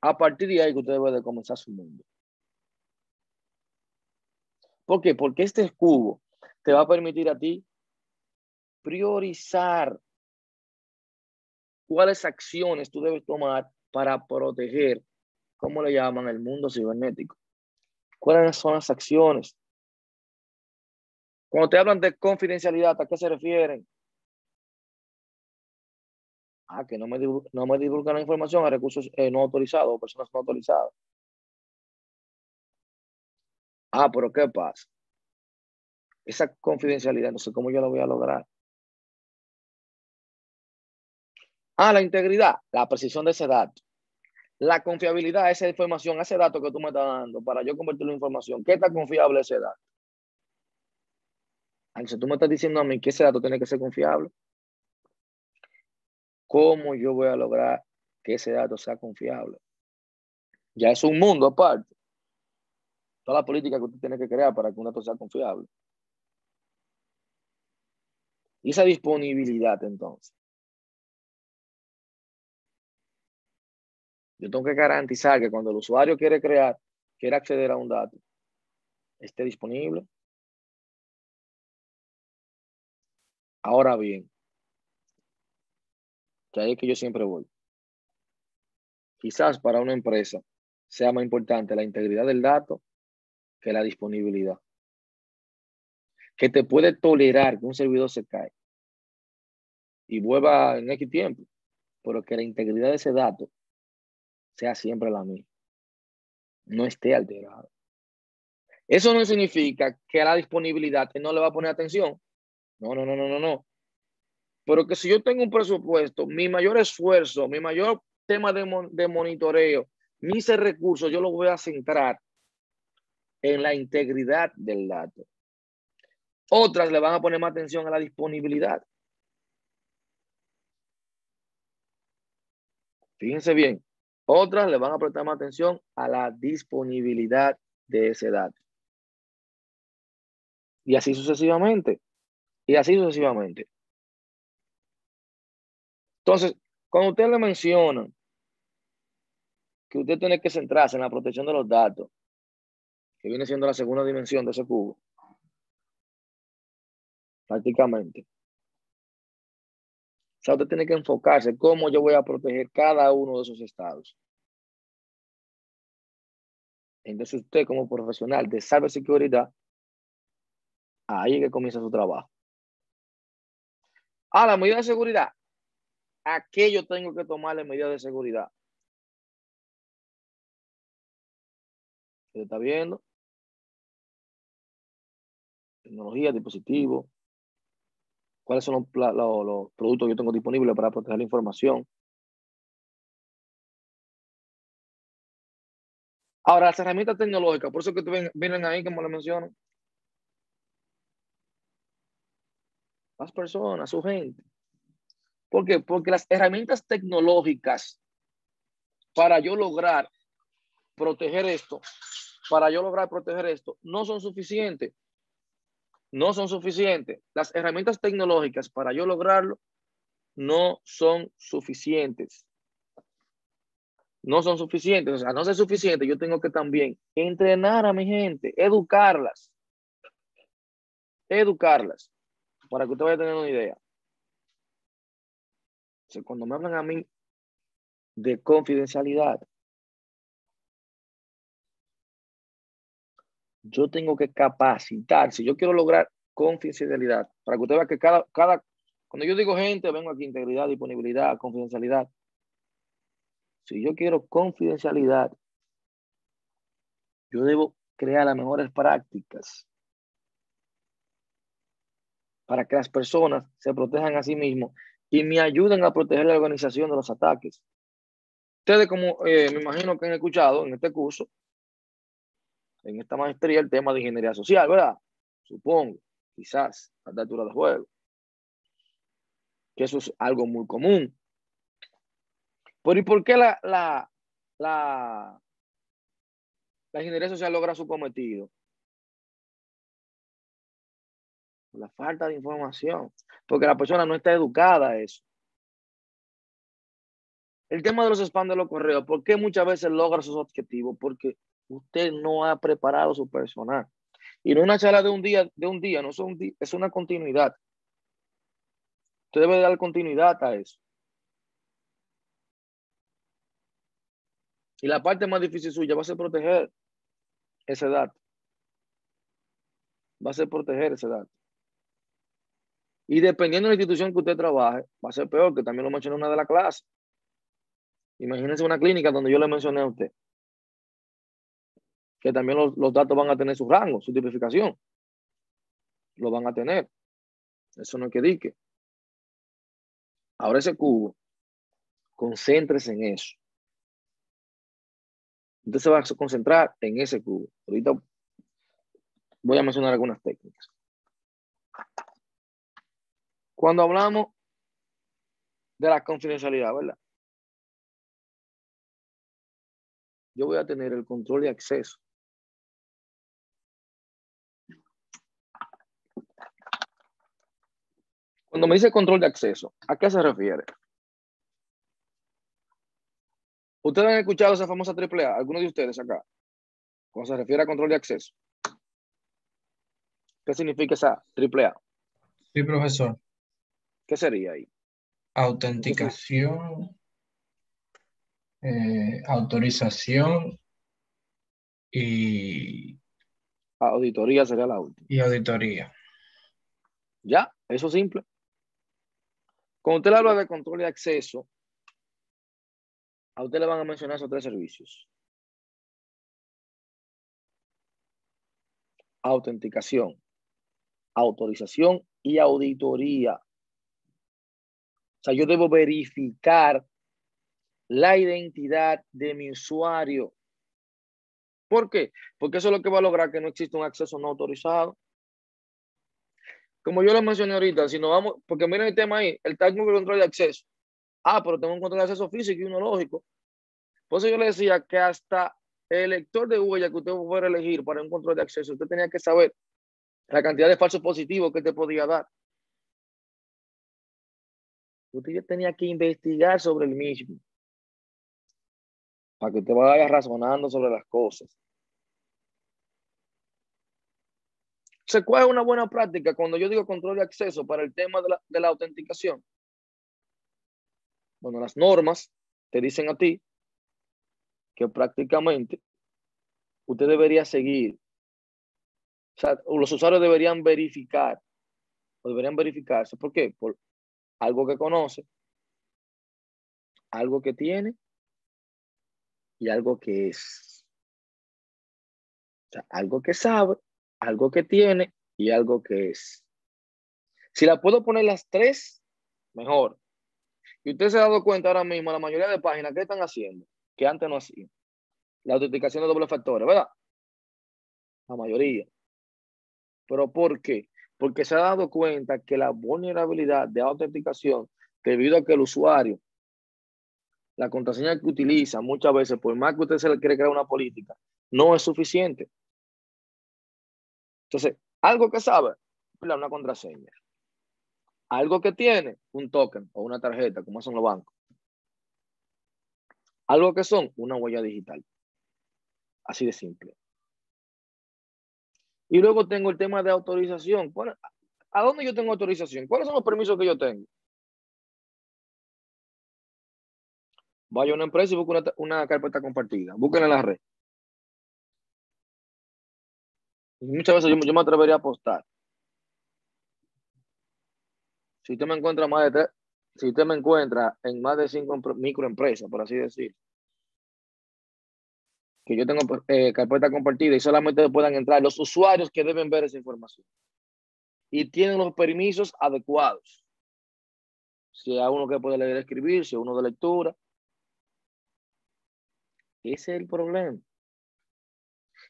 A partir de ahí que usted debe de comenzar su mundo. ¿Por qué? Porque este escudo te va a permitir a ti priorizar cuáles acciones tú debes tomar para proteger, ¿cómo le llaman? El mundo cibernético. ¿Cuáles son las acciones? Cuando te hablan de confidencialidad, ¿a qué se refieren? Que no me divulgan la información a recursos no autorizados o personas no autorizadas. Pero ¿qué pasa? Esa confidencialidad, no sé cómo yo la voy a lograr. La integridad, la precisión de ese dato. La confiabilidad de esa información, ese dato que tú me estás dando para yo convertirlo en información. ¿Qué tan confiable es ese dato? Si tú me estás diciendo a mí que ese dato tiene que ser confiable, ¿cómo yo voy a lograr que ese dato sea confiable? Ya es un mundo aparte. Toda la política que usted tiene que crear para que un dato sea confiable. Y esa disponibilidad, entonces. Yo tengo que garantizar que cuando el usuario quiere acceder a un dato, esté disponible. Ahora bien, que ahí es que yo siempre voy. Quizás para una empresa sea más importante la integridad del dato que la disponibilidad. Que te puede tolerar que un servidor se cae y vuelva en X tiempo, pero que la integridad de ese dato sea siempre la misma. No esté alterada. Eso no significa que a la disponibilidad no le va a poner atención. No. Pero que si yo tengo un presupuesto, mi mayor esfuerzo, mi mayor tema de monitoreo, mis recursos, yo los voy a centrar en la integridad del dato. Otras le van a poner más atención a la disponibilidad. Fíjense bien, otras le van a prestar más atención a la disponibilidad de ese dato. Y así sucesivamente. Entonces, cuando usted le menciona que usted tiene que centrarse en la protección de los datos, que viene siendo la segunda dimensión de ese cubo, prácticamente. O sea, usted tiene que enfocarse cómo yo voy a proteger cada uno de esos estados. Entonces usted como profesional de ciberseguridad, ahí es que comienza su trabajo. La medida de seguridad. ¿A qué yo tengo que tomarle medidas de seguridad? ¿Se está viendo? Tecnología, dispositivos. ¿Cuáles son los productos que yo tengo disponibles para proteger la información? Ahora, las herramientas tecnológicas, por eso que vienen ahí, como le menciono. Las personas, su gente. ¿Por qué? Porque las herramientas tecnológicas para yo lograr proteger esto, no son suficientes. No son suficientes. Las herramientas tecnológicas para yo lograrlo no son suficientes. No son suficientes. O sea, no ser suficiente, yo tengo que también entrenar a mi gente, educarlas, para que usted vaya a tener una idea. O sea, cuando me hablan a mí de confidencialidad, yo tengo que capacitar. Si yo quiero lograr confidencialidad, para que usted vea que cuando yo digo gente, vengo aquí, integridad, disponibilidad, confidencialidad. Si yo quiero confidencialidad, yo debo crear las mejores prácticas para que las personas se protejan a sí mismos y me ayuden a proteger la organización de los ataques. Ustedes, como me imagino que han escuchado en este curso, en esta maestría, el tema de ingeniería social, ¿verdad? Supongo, quizás, a esta altura de juego. Que eso es algo muy común. Pero ¿y por qué la ingeniería social logra su cometido? Por la falta de información. Porque la persona no está educada a eso. El tema de los spam de los correos, ¿por qué muchas veces logra sus objetivos? Porque usted no ha preparado su personal. Y no una charla de un día, no es un día, es una continuidad. Usted debe dar continuidad a eso. Y la parte más difícil suya va a ser proteger ese dato. Va a ser proteger ese dato. Y dependiendo de la institución que usted trabaje, va a ser peor, que también lo mencioné en una de las clases. Imagínense una clínica donde yo le mencioné a usted que también los datos van a tener su rango, su tipificación. Lo van a tener. Eso no es que dique. Ahora ese cubo, concéntrese en eso. Usted se va a concentrar en ese cubo. Ahorita voy a mencionar algunas técnicas. Cuando hablamos de la confidencialidad, ¿verdad? Yo voy a tener el control de acceso. Cuando me dice control de acceso, ¿a qué se refiere? ¿Ustedes han escuchado esa famosa AAA? ¿Alguno de ustedes acá? Cuando se refiere a control de acceso. ¿Qué significa esa AAA? Sí, profesor. ¿Qué sería ahí? Autenticación, autorización y Auditoría sería la última. y auditoría. Ya, eso es simple. Cuando usted le habla de control de acceso, a usted le van a mencionar esos tres servicios. Autenticación, autorización y auditoría. O sea, yo debo verificar la identidad de mi usuario. ¿Por qué? Porque eso es lo que va a lograr que no exista un acceso no autorizado. Como yo lo mencioné ahorita, si nos vamos, porque miren el tema ahí, el técnico de control de acceso. Ah, pero tengo un control de acceso físico y uno lógico. Por eso yo le decía que hasta el lector de huella que usted fuera a elegir para un control de acceso, usted tenía que saber la cantidad de falsos positivos que te podía dar. Usted tenía que investigar sobre el mismo para que usted vaya razonando sobre las cosas. ¿Cuál es una buena práctica cuando yo digo control de acceso para el tema de la autenticación? Bueno, las normas te dicen a ti que prácticamente usted debería seguir, o sea, los usuarios deberían verificar, o deberían verificarse. ¿Por qué? Por algo que conoce, algo que tiene y algo que es. O sea, algo que sabe, algo que tiene y algo que es. Si la puedo poner las tres, mejor. Y usted se ha dado cuenta ahora mismo, la mayoría de páginas, ¿qué están haciendo? Que antes no hacían. La autenticación de doble factor, ¿verdad? La mayoría. ¿Pero por qué? Porque se ha dado cuenta que la vulnerabilidad de autenticación, debido a que el usuario, la contraseña que utiliza muchas veces, por más que usted se le quiere crear una política, no es suficiente. Entonces, algo que sabe, una contraseña. Algo que tiene, un token o una tarjeta, como hacen los bancos. Algo que son, una huella digital. Así de simple. Y luego tengo el tema de autorización. ¿A dónde yo tengo autorización? ¿Cuáles son los permisos que yo tengo? Vaya a una empresa y busque una carpeta compartida. Búsquenla en la red. Y muchas veces yo me atrevería a apostar. Si usted me encuentra si usted me encuentra en más de 5 microempresas, por así decir, que yo tengo carpeta compartida y solamente puedan entrar los usuarios que deben ver esa información y tienen los permisos adecuados. Si hay uno que puede leer y escribir, si hay uno de lectura. Ese es el problema.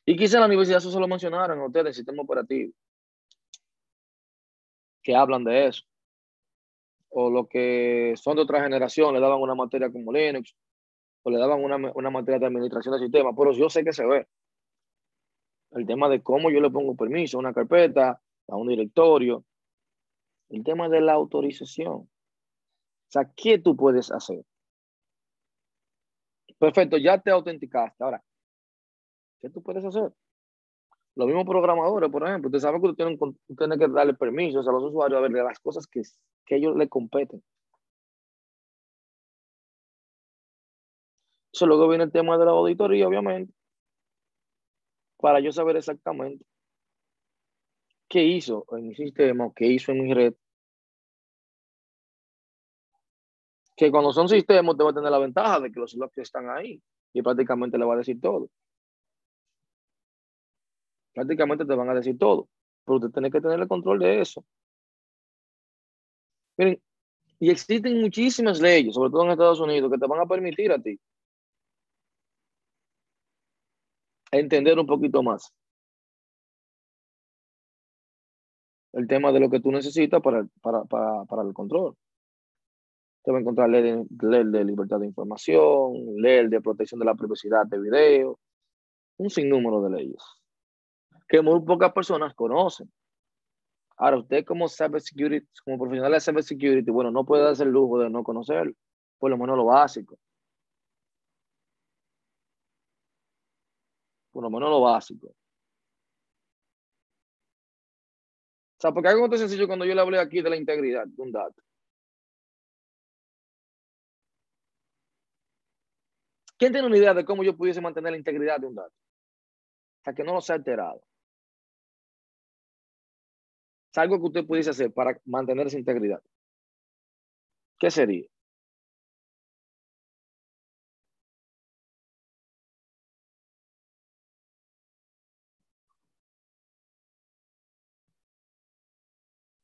Y quizá en la universidad eso se lo mencionaron a ustedes, el sistema operativo, que hablan de eso. O los que son de otra generación le daban una materia como Linux, o le daban una materia de administración del sistema, pero yo sé que se ve. El tema de cómo yo le pongo permiso a una carpeta, a un directorio, El tema de la autorización. O sea, ¿qué tú puedes hacer? Perfecto, ya te autenticaste. Ahora, ¿qué tú puedes hacer? Los mismos programadores, por ejemplo, usted sabe que usted tiene que darle permisos a los usuarios a ver de las cosas que ellos le competen. Eso luego viene el tema de la auditoría, obviamente, para yo saber exactamente qué hizo en mi sistema, qué hizo en mi red. Que cuando son sistemas, te va a tener la ventaja de que los logs están ahí y prácticamente le va a decir todo. Prácticamente te van a decir todo, pero usted tiene que tener el control de eso. Miren, y existen muchísimas leyes, sobre todo en Estados Unidos, que te van a permitir a ti entender un poquito más el tema de lo que tú necesitas para el control. Te va a encontrar ley de libertad de información, ley de protección de la privacidad de video, un sinnúmero de leyes que muy pocas personas conocen. Ahora, usted como cybersecurity, como profesional de cybersecurity, bueno, no puede darse el lujo de no conocerlo, por lo menos lo básico. Por lo menos lo básico. O sea, porque algo tan sencillo cuando yo le hablé aquí de la integridad de un dato. ¿Quién tiene una idea de cómo yo pudiese mantener la integridad de un dato? O sea, que no lo sea alterado. Es algo que usted pudiese hacer para mantener esa integridad. ¿Qué sería?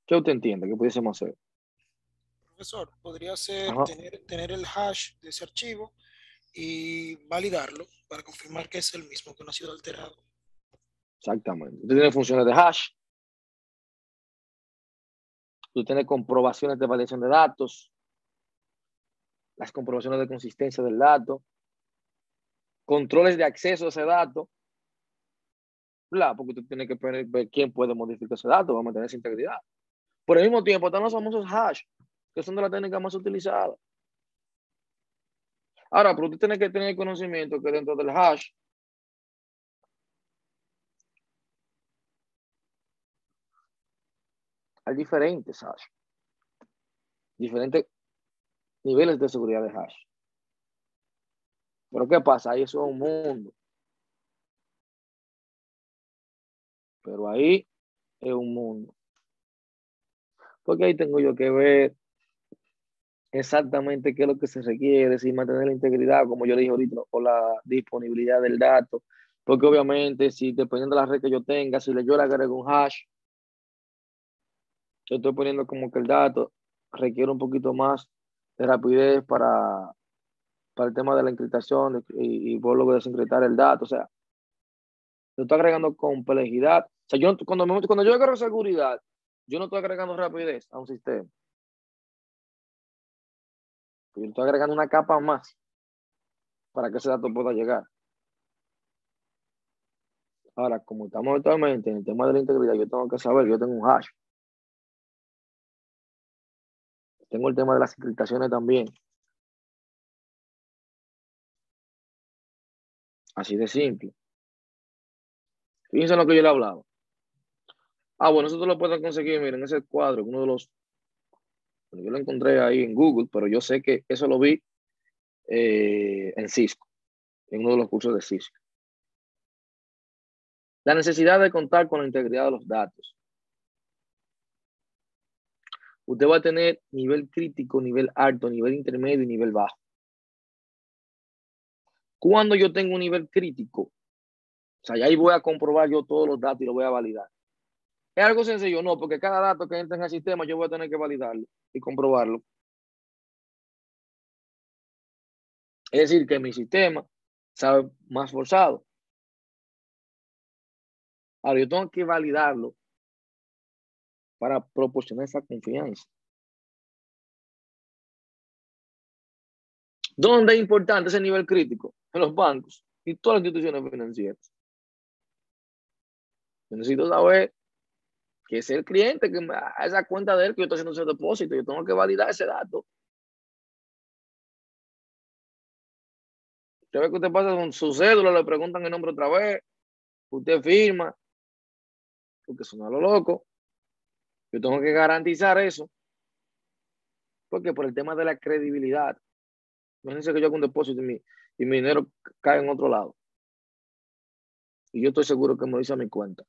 ¿Qué usted entiende que pudiésemos hacer? Profesor, podría ser Ajá. tener el hash de ese archivo y validarlo para confirmar que es el mismo, que no ha sido alterado. Exactamente. Usted tiene funciones de hash. Usted tiene comprobaciones de validación de datos. Las comprobaciones de consistencia del dato. Controles de acceso a ese dato. Bla, porque usted tiene que ver quién puede modificar ese dato para mantener esa integridad. Por el mismo tiempo están los famosos hash, que son de las técnicas más utilizadas. Ahora, pero usted tiene que tener conocimiento que dentro del hash hay diferentes hash, diferentes niveles de seguridad de hash. Pero ¿qué pasa? Ahí eso es un mundo. Pero ahí es un mundo. Porque ahí tengo yo que ver exactamente qué es lo que se requiere, si mantener la integridad, como yo le dije ahorita, o la disponibilidad del dato. Porque obviamente, si dependiendo de la red que yo tenga, si yo le agrego un hash, yo estoy poniendo como que el dato requiere un poquito más de rapidez para el tema de la encriptación y luego desencriptar el dato. O sea, yo estoy agregando complejidad. O sea, cuando yo agrego seguridad, yo no estoy agregando rapidez a un sistema. Yo estoy agregando una capa más para que ese dato pueda llegar. Ahora, como estamos actualmente en el tema de la integridad, yo tengo que saber, yo tengo un hash. Tengo el tema de las encriptaciones también. Así de simple. Fíjense en lo que yo le hablaba. Bueno, eso te lo pueden conseguir, miren, ese cuadro, uno de los, yo lo encontré ahí en Google, pero yo sé que eso lo vi en Cisco, en uno de los cursos de Cisco. La necesidad de contar con la integridad de los datos. Usted va a tener nivel crítico, nivel alto, nivel intermedio y nivel bajo. Cuando yo tengo un nivel crítico, o sea, ya ahí voy a comprobar yo todos los datos y lo voy a validar. Es algo sencillo, no, porque cada dato que entra en el sistema yo voy a tener que validarlo y comprobarlo. Es decir, que mi sistema sabe más forzado. Ahora, yo tengo que validarlo para proporcionar esa confianza. ¿Dónde es importante ese nivel crítico? En los bancos y todas las instituciones financieras. Yo necesito saber que es el cliente que me da esa cuenta de él que yo estoy haciendo ese depósito. Yo tengo que validar ese dato. Usted ve que usted pasa con su cédula, le preguntan el nombre otra vez, usted firma, porque eso no es lo loco. Yo tengo que garantizar eso. Porque por el tema de la credibilidad. Imagínense que yo hago un depósito y mi dinero cae en otro lado. Y yo estoy seguro que me lo hice a mi cuenta.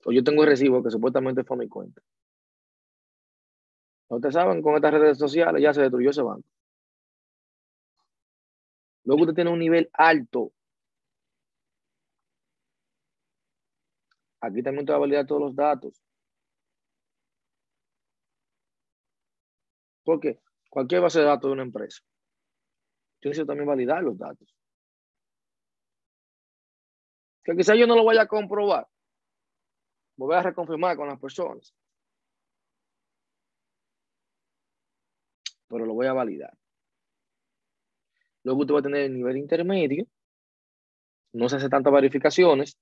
O yo tengo el recibo que supuestamente fue a mi cuenta. Ustedes saben, con estas redes sociales ya se destruyó ese banco. Luego usted tiene un nivel alto. Aquí también te va a validar todos los datos. Porque cualquier base de datos de una empresa, yo necesito también validar los datos. Que quizás yo no lo vaya a comprobar. Me voy a reconfirmar con las personas. Pero lo voy a validar. Luego usted va a tener el nivel intermedio. No se hace tantas verificaciones.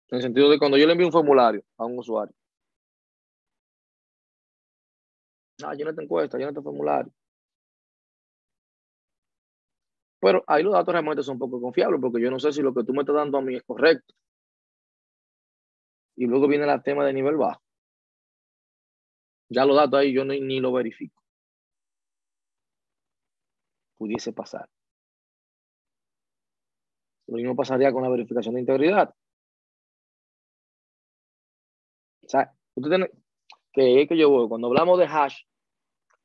En el sentido de cuando yo le envío un formulario a un usuario. Llena esta encuesta, llena este formulario. Pero ahí los datos realmente son poco confiables porque yo no sé si lo que tú me estás dando a mí es correcto. Y luego viene el tema de nivel bajo. Ya los datos ahí yo ni lo verifico. Pudiese pasar. Lo mismo pasaría con la verificación de integridad. O sea, usted tiene que yo voy, cuando hablamos de hash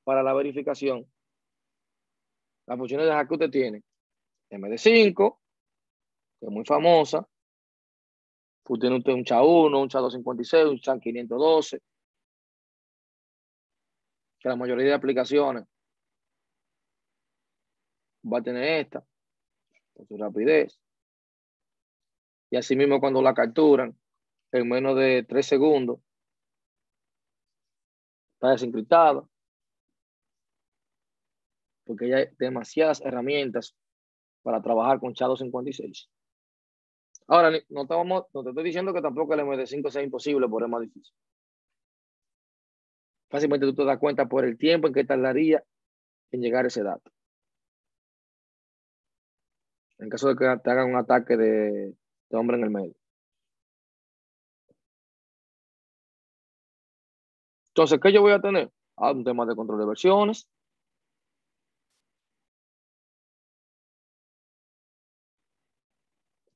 para la verificación, las funciones de hash que usted tiene, MD5, que es muy famosa, usted tiene un SHA-1, un SHA-256, un SHA-512, que la mayoría de aplicaciones va a tener esta, con su rapidez. Y así mismo cuando la capturan, en menos de 3 segundos, está desencriptada. Porque ya hay demasiadas herramientas para trabajar con SHA-256. Ahora, no te estoy diciendo que tampoco el MD5 sea imposible, pero es más difícil. Fácilmente tú te das cuenta por el tiempo en que tardaría en llegar ese dato. En caso de que te hagan un ataque de hombre en el medio. Entonces, ¿qué yo voy a tener? Un tema de control de versiones.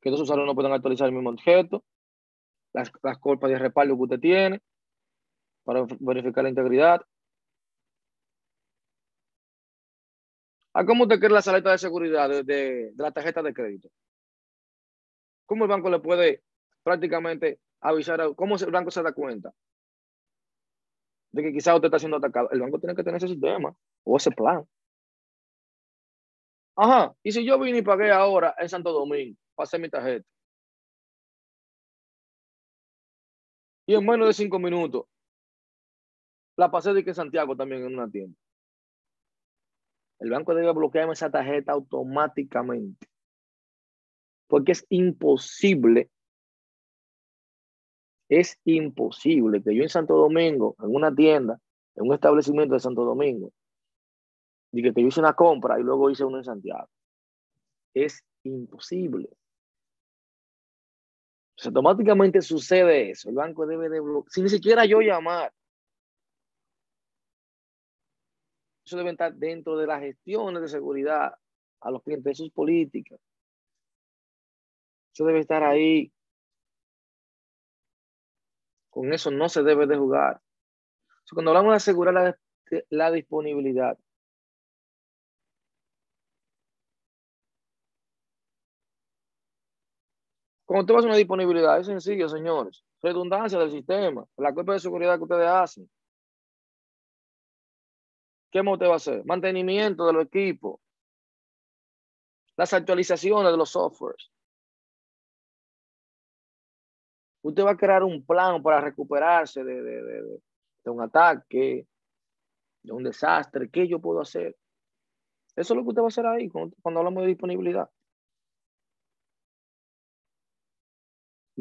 Que los usuarios no puedan actualizar el mismo objeto. Las copias de respaldo que usted tiene para verificar la integridad. ¿Cómo usted quiere la saleta de seguridad de la tarjeta de crédito? ¿Cómo el banco le puede prácticamente avisar? ¿Cómo el banco se da cuenta de que quizás usted está siendo atacado? El banco tiene que tener ese sistema o ese plan. Y si yo vine y pagué ahora en Santo Domingo, pasé mi tarjeta. Y en menos de 5 minutos, la pasé de que en Santiago también en una tienda. El banco debe bloquearme esa tarjeta automáticamente. Porque es imposible que yo en Santo Domingo, en una tienda, en un establecimiento de Santo Domingo, diga que yo hice una compra y luego hice uno en Santiago. Es imposible. Entonces, automáticamente sucede eso. El banco debe de bloquear, sin ni siquiera yo llamar. Eso debe estar dentro de las gestiones de seguridad a los clientes, de sus políticas. Eso debe estar ahí. Con eso no se debe de jugar. Entonces, cuando hablamos de asegurar la disponibilidad, cuando usted va a hacer una disponibilidad, es sencillo, señores. Redundancia del sistema, la copia de seguridad que ustedes hacen. ¿Qué más usted va a hacer? Mantenimiento de los equipos. Las actualizaciones de los softwares. Usted va a crear un plan para recuperarse de un ataque, de un desastre. ¿Qué yo puedo hacer? Eso es lo que usted va a hacer ahí cuando hablamos de disponibilidad.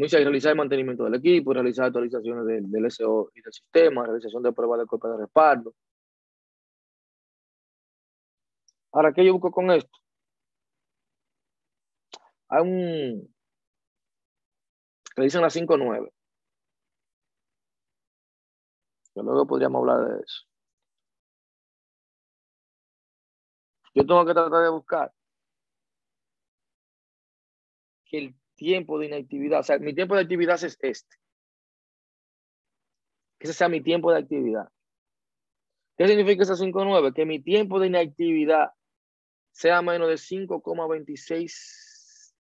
Dice realizar el mantenimiento del equipo, realizar actualizaciones del SO y del sistema, realización de pruebas de copia de respaldo. Ahora, ¿qué yo busco con esto? Hay un que dicen las 5.9. Que luego podríamos hablar de eso. Yo tengo que tratar de buscar que el tiempo de inactividad, o sea, mi tiempo de actividad es este. Que ese sea mi tiempo de actividad. ¿Qué significa esa 5.9? Que mi tiempo de inactividad sea menos de 5,26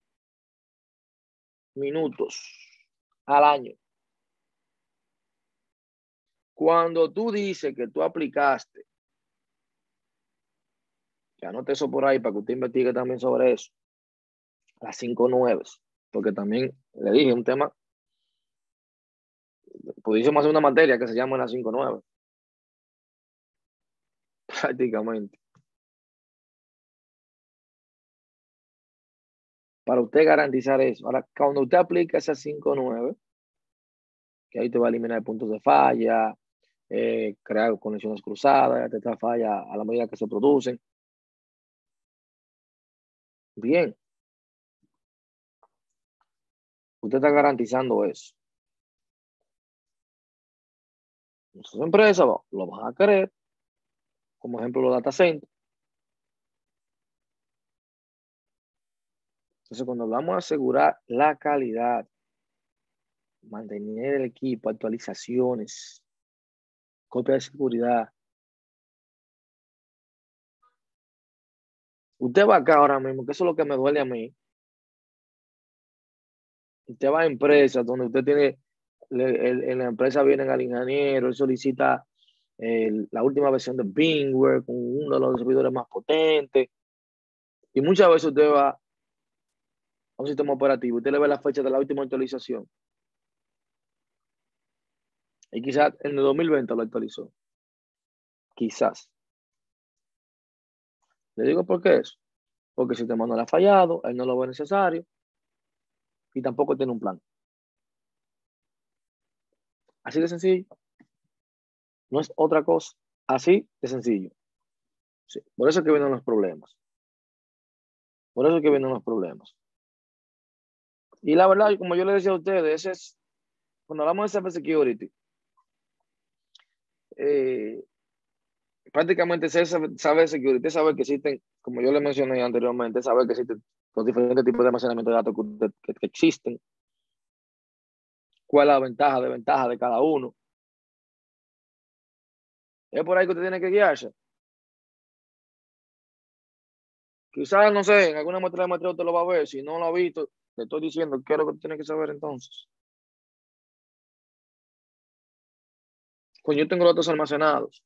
minutos al año. Cuando tú dices que tú aplicaste, que anote eso por ahí para que usted investigue también sobre eso, las 5.9, porque también le dije un tema, pudiésemos hacer una materia que se llama las 5.9, prácticamente. Para usted garantizar eso. Ahora, cuando usted aplica esas 5.9, que ahí te va a eliminar puntos de falla, crear conexiones cruzadas, te trae falla a la medida que se producen. Bien. Usted está garantizando eso. Muchas empresas lo van a querer, como ejemplo los data centers. Entonces, cuando hablamos de asegurar la calidad, mantener el equipo, actualizaciones, copia de seguridad. Usted va acá ahora mismo, que eso es lo que me duele a mí. Usted va a empresas donde usted tiene, en la empresa vienen al ingeniero, él solicita la última versión de Bingware con uno de los servidores más potentes. Y muchas veces usted va a un sistema operativo, usted le ve la fecha de la última actualización. Y quizás en el 2020 lo actualizó. Quizás. Le digo por qué eso. Porque el sistema no le ha fallado, él no lo ve necesario y tampoco tiene un plan. Así de sencillo. No es otra cosa. Así de sencillo. Sí. Por eso es que vienen los problemas. Por eso es que vienen los problemas. Y la verdad, como yo le decía a ustedes, ese es, cuando hablamos de cybersecurity, prácticamente saber security, saber que existen, como yo le mencioné anteriormente, saber que existen los diferentes tipos de almacenamiento de datos que existen, cuál es la desventaja de cada uno. Es por ahí que usted tiene que guiarse. Quizás, no sé, en alguna muestra de maestría usted lo va a ver. Si no lo ha visto, le estoy diciendo qué es lo que tiene que saber entonces. Cuando yo tengo los datos almacenados,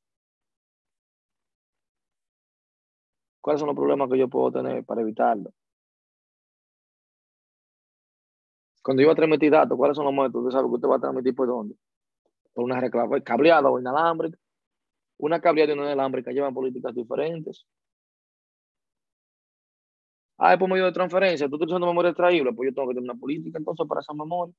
¿cuáles son los problemas que yo puedo tener para evitarlo? Cuando yo voy a transmitir datos, ¿cuáles son los métodos? Usted sabe que usted va a transmitir por dónde. Por una red cableada o inalámbrica. Una cableada y una inalámbrica llevan políticas diferentes. Es por medio de transferencia. Tú estás usando memoria extraíble, pues yo tengo que tener una política entonces para esa memoria.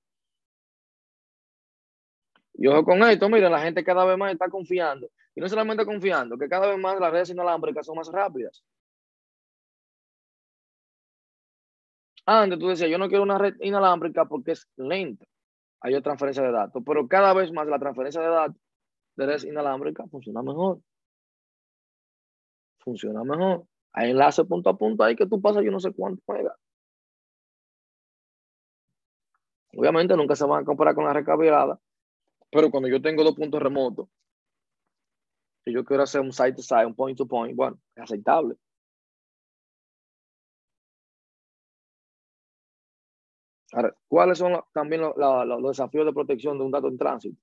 Y ojo con esto, mira, la gente cada vez más está confiando. Y no solamente confiando, que cada vez más las redes inalámbricas son más rápidas. Antes tú decías, yo no quiero una red inalámbrica porque es lenta. Hay transferencia de datos, pero cada vez más la transferencia de datos de redes inalámbricas funciona mejor. Funciona mejor. Hay enlaces punto a punto ahí que tú pasas yo no sé cuánto juega. Obviamente nunca se van a comparar con la red cableada, pero cuando yo tengo 2 puntos remotos, si yo quiero hacer un site to site, un point to point, bueno, es aceptable. Ahora, ¿cuáles son también los desafíos de protección de un dato en tránsito?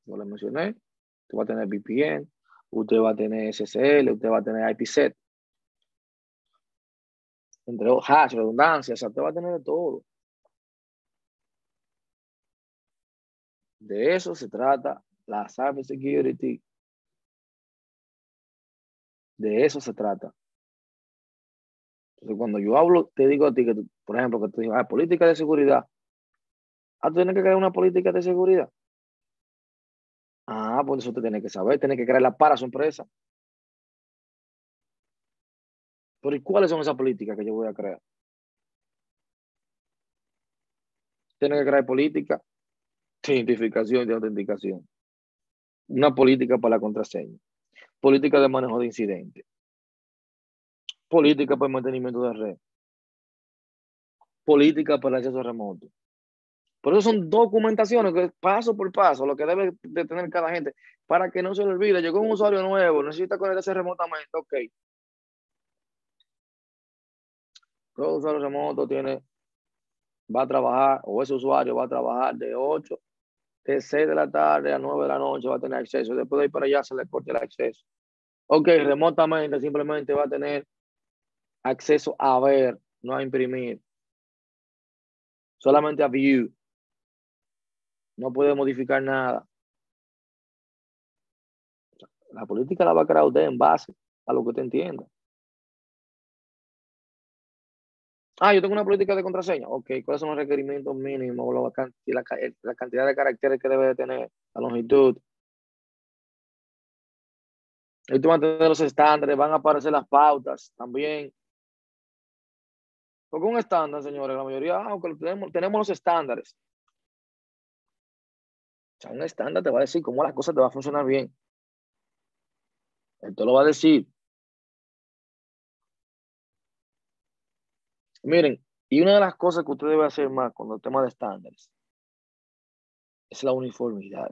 Yo les mencioné, usted va a tener VPN, usted va a tener SSL, usted va a tener IPsec, entre hash, redundancia, o sea, usted va a tener de todo. De eso se trata la cybersecurity. De eso se trata. Entonces, cuando yo hablo, te digo a ti que, por ejemplo, que te digo, política de seguridad. Tú tienes que crear una política de seguridad. Pues eso te tiene que saber, tiene que crearla para su empresa. Pero ¿y cuáles son esas políticas que yo voy a crear? Tiene que crear política de identificación y de autenticación. Una política para la contraseña. Política de manejo de incidentes. Política para el mantenimiento de red. Política para el acceso remoto. Por eso son documentaciones que paso por paso, lo que debe de tener cada gente, para que no se le olvide. Llegó un usuario nuevo, necesita conectarse remotamente. Ok. Todo usuario remoto va a trabajar, o ese usuario va a trabajar de 6 de la tarde a 9 de la noche, va a tener acceso. Después de ir para allá se le corta el acceso. Ok, remotamente simplemente va a tener acceso a ver, no a imprimir. Solamente a view. No puede modificar nada. La política la va a crear usted en base a lo que usted entienda. Yo tengo una política de contraseña. Ok, ¿cuáles son los requerimientos mínimos? La cantidad de caracteres que debe de tener, la longitud. Esto va a tener los estándares, van a aparecer las pautas también. Porque un estándar, señores, la mayoría, aunque tenemos los estándares. O sea, un estándar te va a decir cómo las cosas te van a funcionar bien. Esto lo va a decir. Miren, y una de las cosas que usted debe hacer más con el tema de estándares es la uniformidad.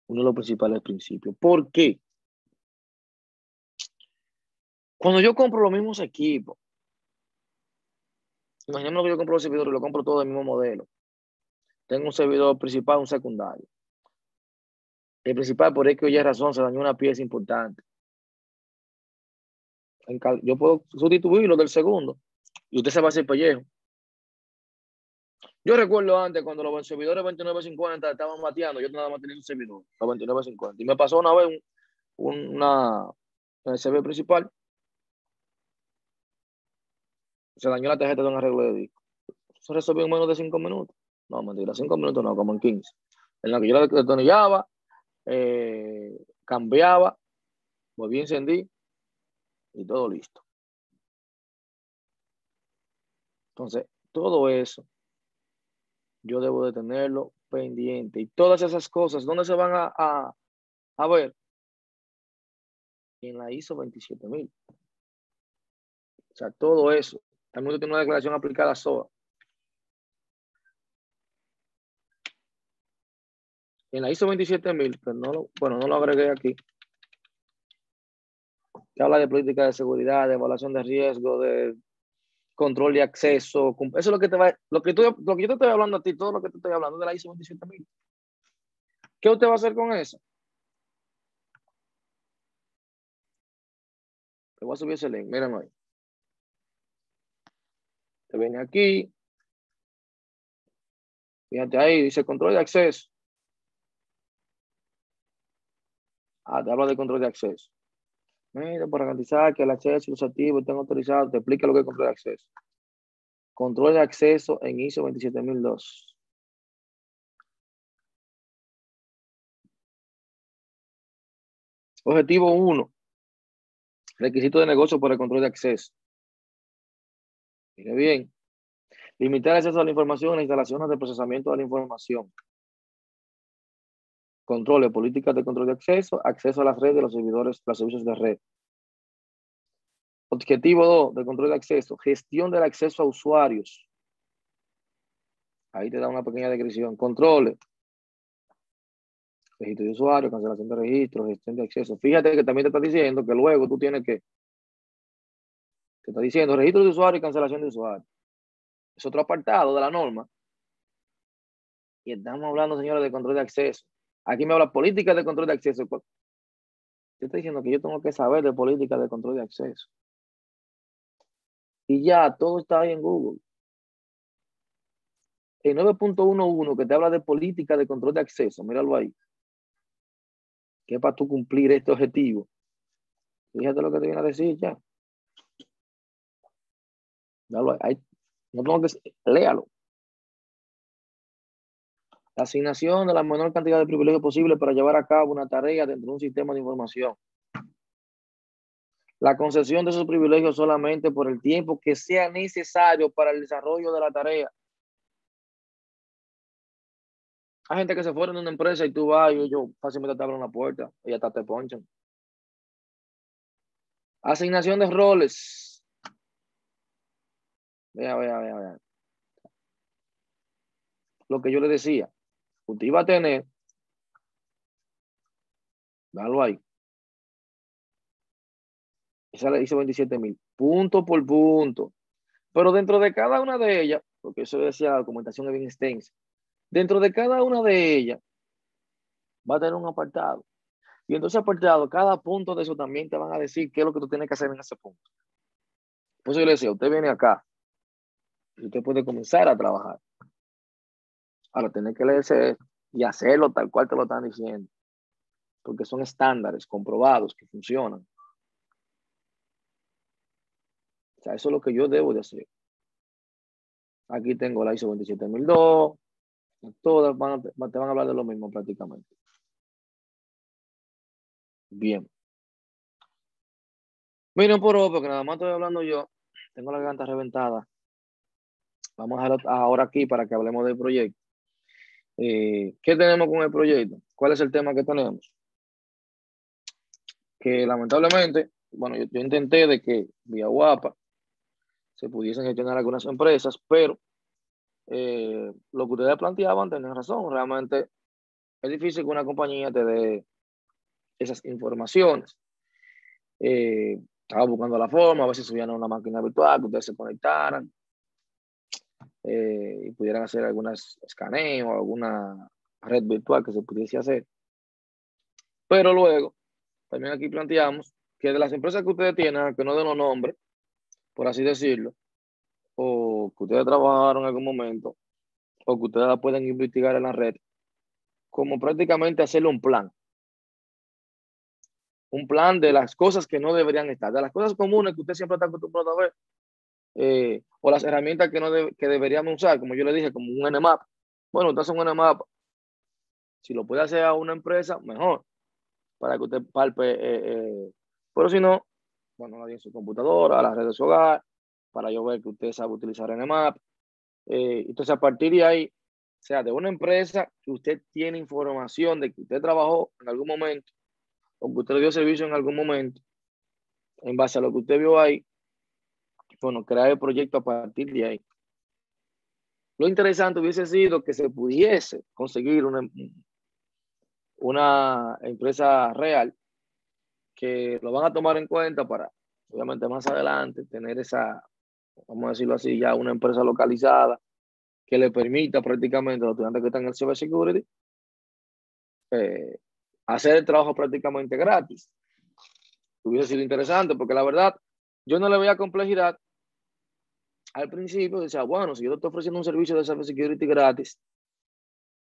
Uno de los principales principios. ¿Por qué? Cuando yo compro los mismos equipos, imaginemos que yo compro los servidores y lo compro todo del mismo modelo. Tengo un servidor principal, un secundario. El principal, por X o Y razón, se dañó una pieza importante. Yo puedo sustituirlo del segundo y usted se va a hacer pellejo. Yo recuerdo antes cuando los servidores 2950 estaban bateando, yo nada más tenía un servidor, los 2950. Y me pasó una vez en el servidor principal, se dañó la tarjeta de un arreglo de disco. Se resolvió en menos de 5 minutos. No, mentira, 5 minutos no, como en 15. En la que yo la detonillaba, cambiaba, volví a encendí y todo listo. Entonces, todo eso yo debo de tenerlo pendiente. Y todas esas cosas, ¿dónde se van a ver? En la ISO 27000. O sea, todo eso. También tiene una declaración aplicada a SOA. En la ISO 27000, pero no lo agregué aquí, que habla de política de seguridad, de evaluación de riesgo, de control de acceso. Eso es lo que lo que yo te estoy hablando a ti, todo lo que te estoy hablando de la ISO 27000. ¿Qué usted va a hacer con eso? Te voy a subir ese link, mírenlo ahí. Te viene aquí. Fíjate ahí, dice control de acceso. Te habla de control de acceso. Mira, para garantizar que el acceso y los activos estén autorizados, te explica lo que es control de acceso. Control de acceso en ISO 27002. Objetivo 1. Requisito de negocio para el control de acceso. Mire bien. Limitar el acceso a la información en las instalaciones de procesamiento de la información. Control, políticas de control de acceso, acceso a las redes de los servidores, los servicios de red. Objetivo 2 de control de acceso, gestión del acceso a usuarios. Ahí te da una pequeña descripción. Controles. Registro de usuario, cancelación de registro, gestión de acceso. Fíjate que también te está diciendo que luego tú tienes que. Te está diciendo registro de usuario y cancelación de usuario. Es otro apartado de la norma. Y estamos hablando, señores, de control de acceso. Aquí me habla política de control de acceso. Te está diciendo que yo tengo que saber de política de control de acceso. Y ya, todo está ahí en Google. El 9.11 que te habla de política de control de acceso, míralo ahí. Que es para tú cumplir este objetivo. Fíjate lo que te viene a decir ya. No tengo que... Léalo. La asignación de la menor cantidad de privilegios posible para llevar a cabo una tarea dentro de un sistema de información. La concesión de esos privilegios solamente por el tiempo que sea necesario para el desarrollo de la tarea. Hay gente que se fueron de una empresa y tú vas y ellos fácilmente te abren la puerta y hasta te ponchan. Asignación de roles. Vea. Lo que yo le decía, usted iba a tener, dalo ahí. Esa le hizo 27,000, punto por punto. Pero dentro de cada una de ellas, porque eso decía, la documentación es bien extensa, dentro de cada una de ellas va a tener un apartado. Y entonces apartado, cada punto de eso también te van a decir qué es lo que tú tienes que hacer en ese punto. Por eso yo le decía, usted viene acá y usted puede comenzar a trabajar. Ahora, tener que leerse esto y hacerlo tal cual te lo están diciendo. Porque son estándares comprobados que funcionan. O sea, eso es lo que yo debo de hacer. Aquí tengo la ISO 27002. Todas te van a hablar de lo mismo prácticamente. Bien. Miren por otro, porque nada más estoy hablando yo. Tengo la garganta reventada. Vamos a dejarlo ahora aquí para que hablemos del proyecto. ¿Qué tenemos con el proyecto? ¿Cuál es el tema que tenemos? Que lamentablemente, bueno, yo intenté de que vía WAPA se pudiesen gestionar algunas empresas, pero lo que ustedes planteaban tenían razón. Realmente es difícil que una compañía te dé esas informaciones. Estaba buscando la forma, a ver si subían a una máquina virtual, que ustedes se conectaran y pudieran hacer algunas escaneos, alguna red virtual que se pudiese hacer. Pero luego, también aquí planteamos que de las empresas que ustedes tienen, que no den los nombres, por así decirlo, o que ustedes trabajaron en algún momento, o que ustedes la pueden investigar en la red, como prácticamente hacerle un plan de las cosas que no deberían estar, de las cosas comunes que usted siempre está acostumbrado a ver, o las herramientas que deberíamos usar, como yo le dije, como un Nmap. Bueno, usted hace un Nmap, si lo puede hacer a una empresa, mejor, para que usted palpe, pero si no, bueno, nadie en su computadora, las redes de su hogar, para yo ver que usted sabe utilizar Nmap. Entonces, a partir de ahí, o sea, de una empresa que usted tiene información de que usted trabajó en algún momento, o que usted le dio servicio en algún momento, en base a lo que usted vio ahí, bueno, crear el proyecto a partir de ahí. Lo interesante hubiese sido que se pudiese conseguir una empresa real que lo van a tomar en cuenta para, obviamente, más adelante tener esa, vamos a decirlo así, ya una empresa localizada que le permita prácticamente a los estudiantes que están en el cybersecurity hacer el trabajo prácticamente gratis. Hubiese sido interesante porque la verdad, yo no le veía complejidad. Al principio decía, bueno, si yo le estoy ofreciendo un servicio de cybersecurity gratis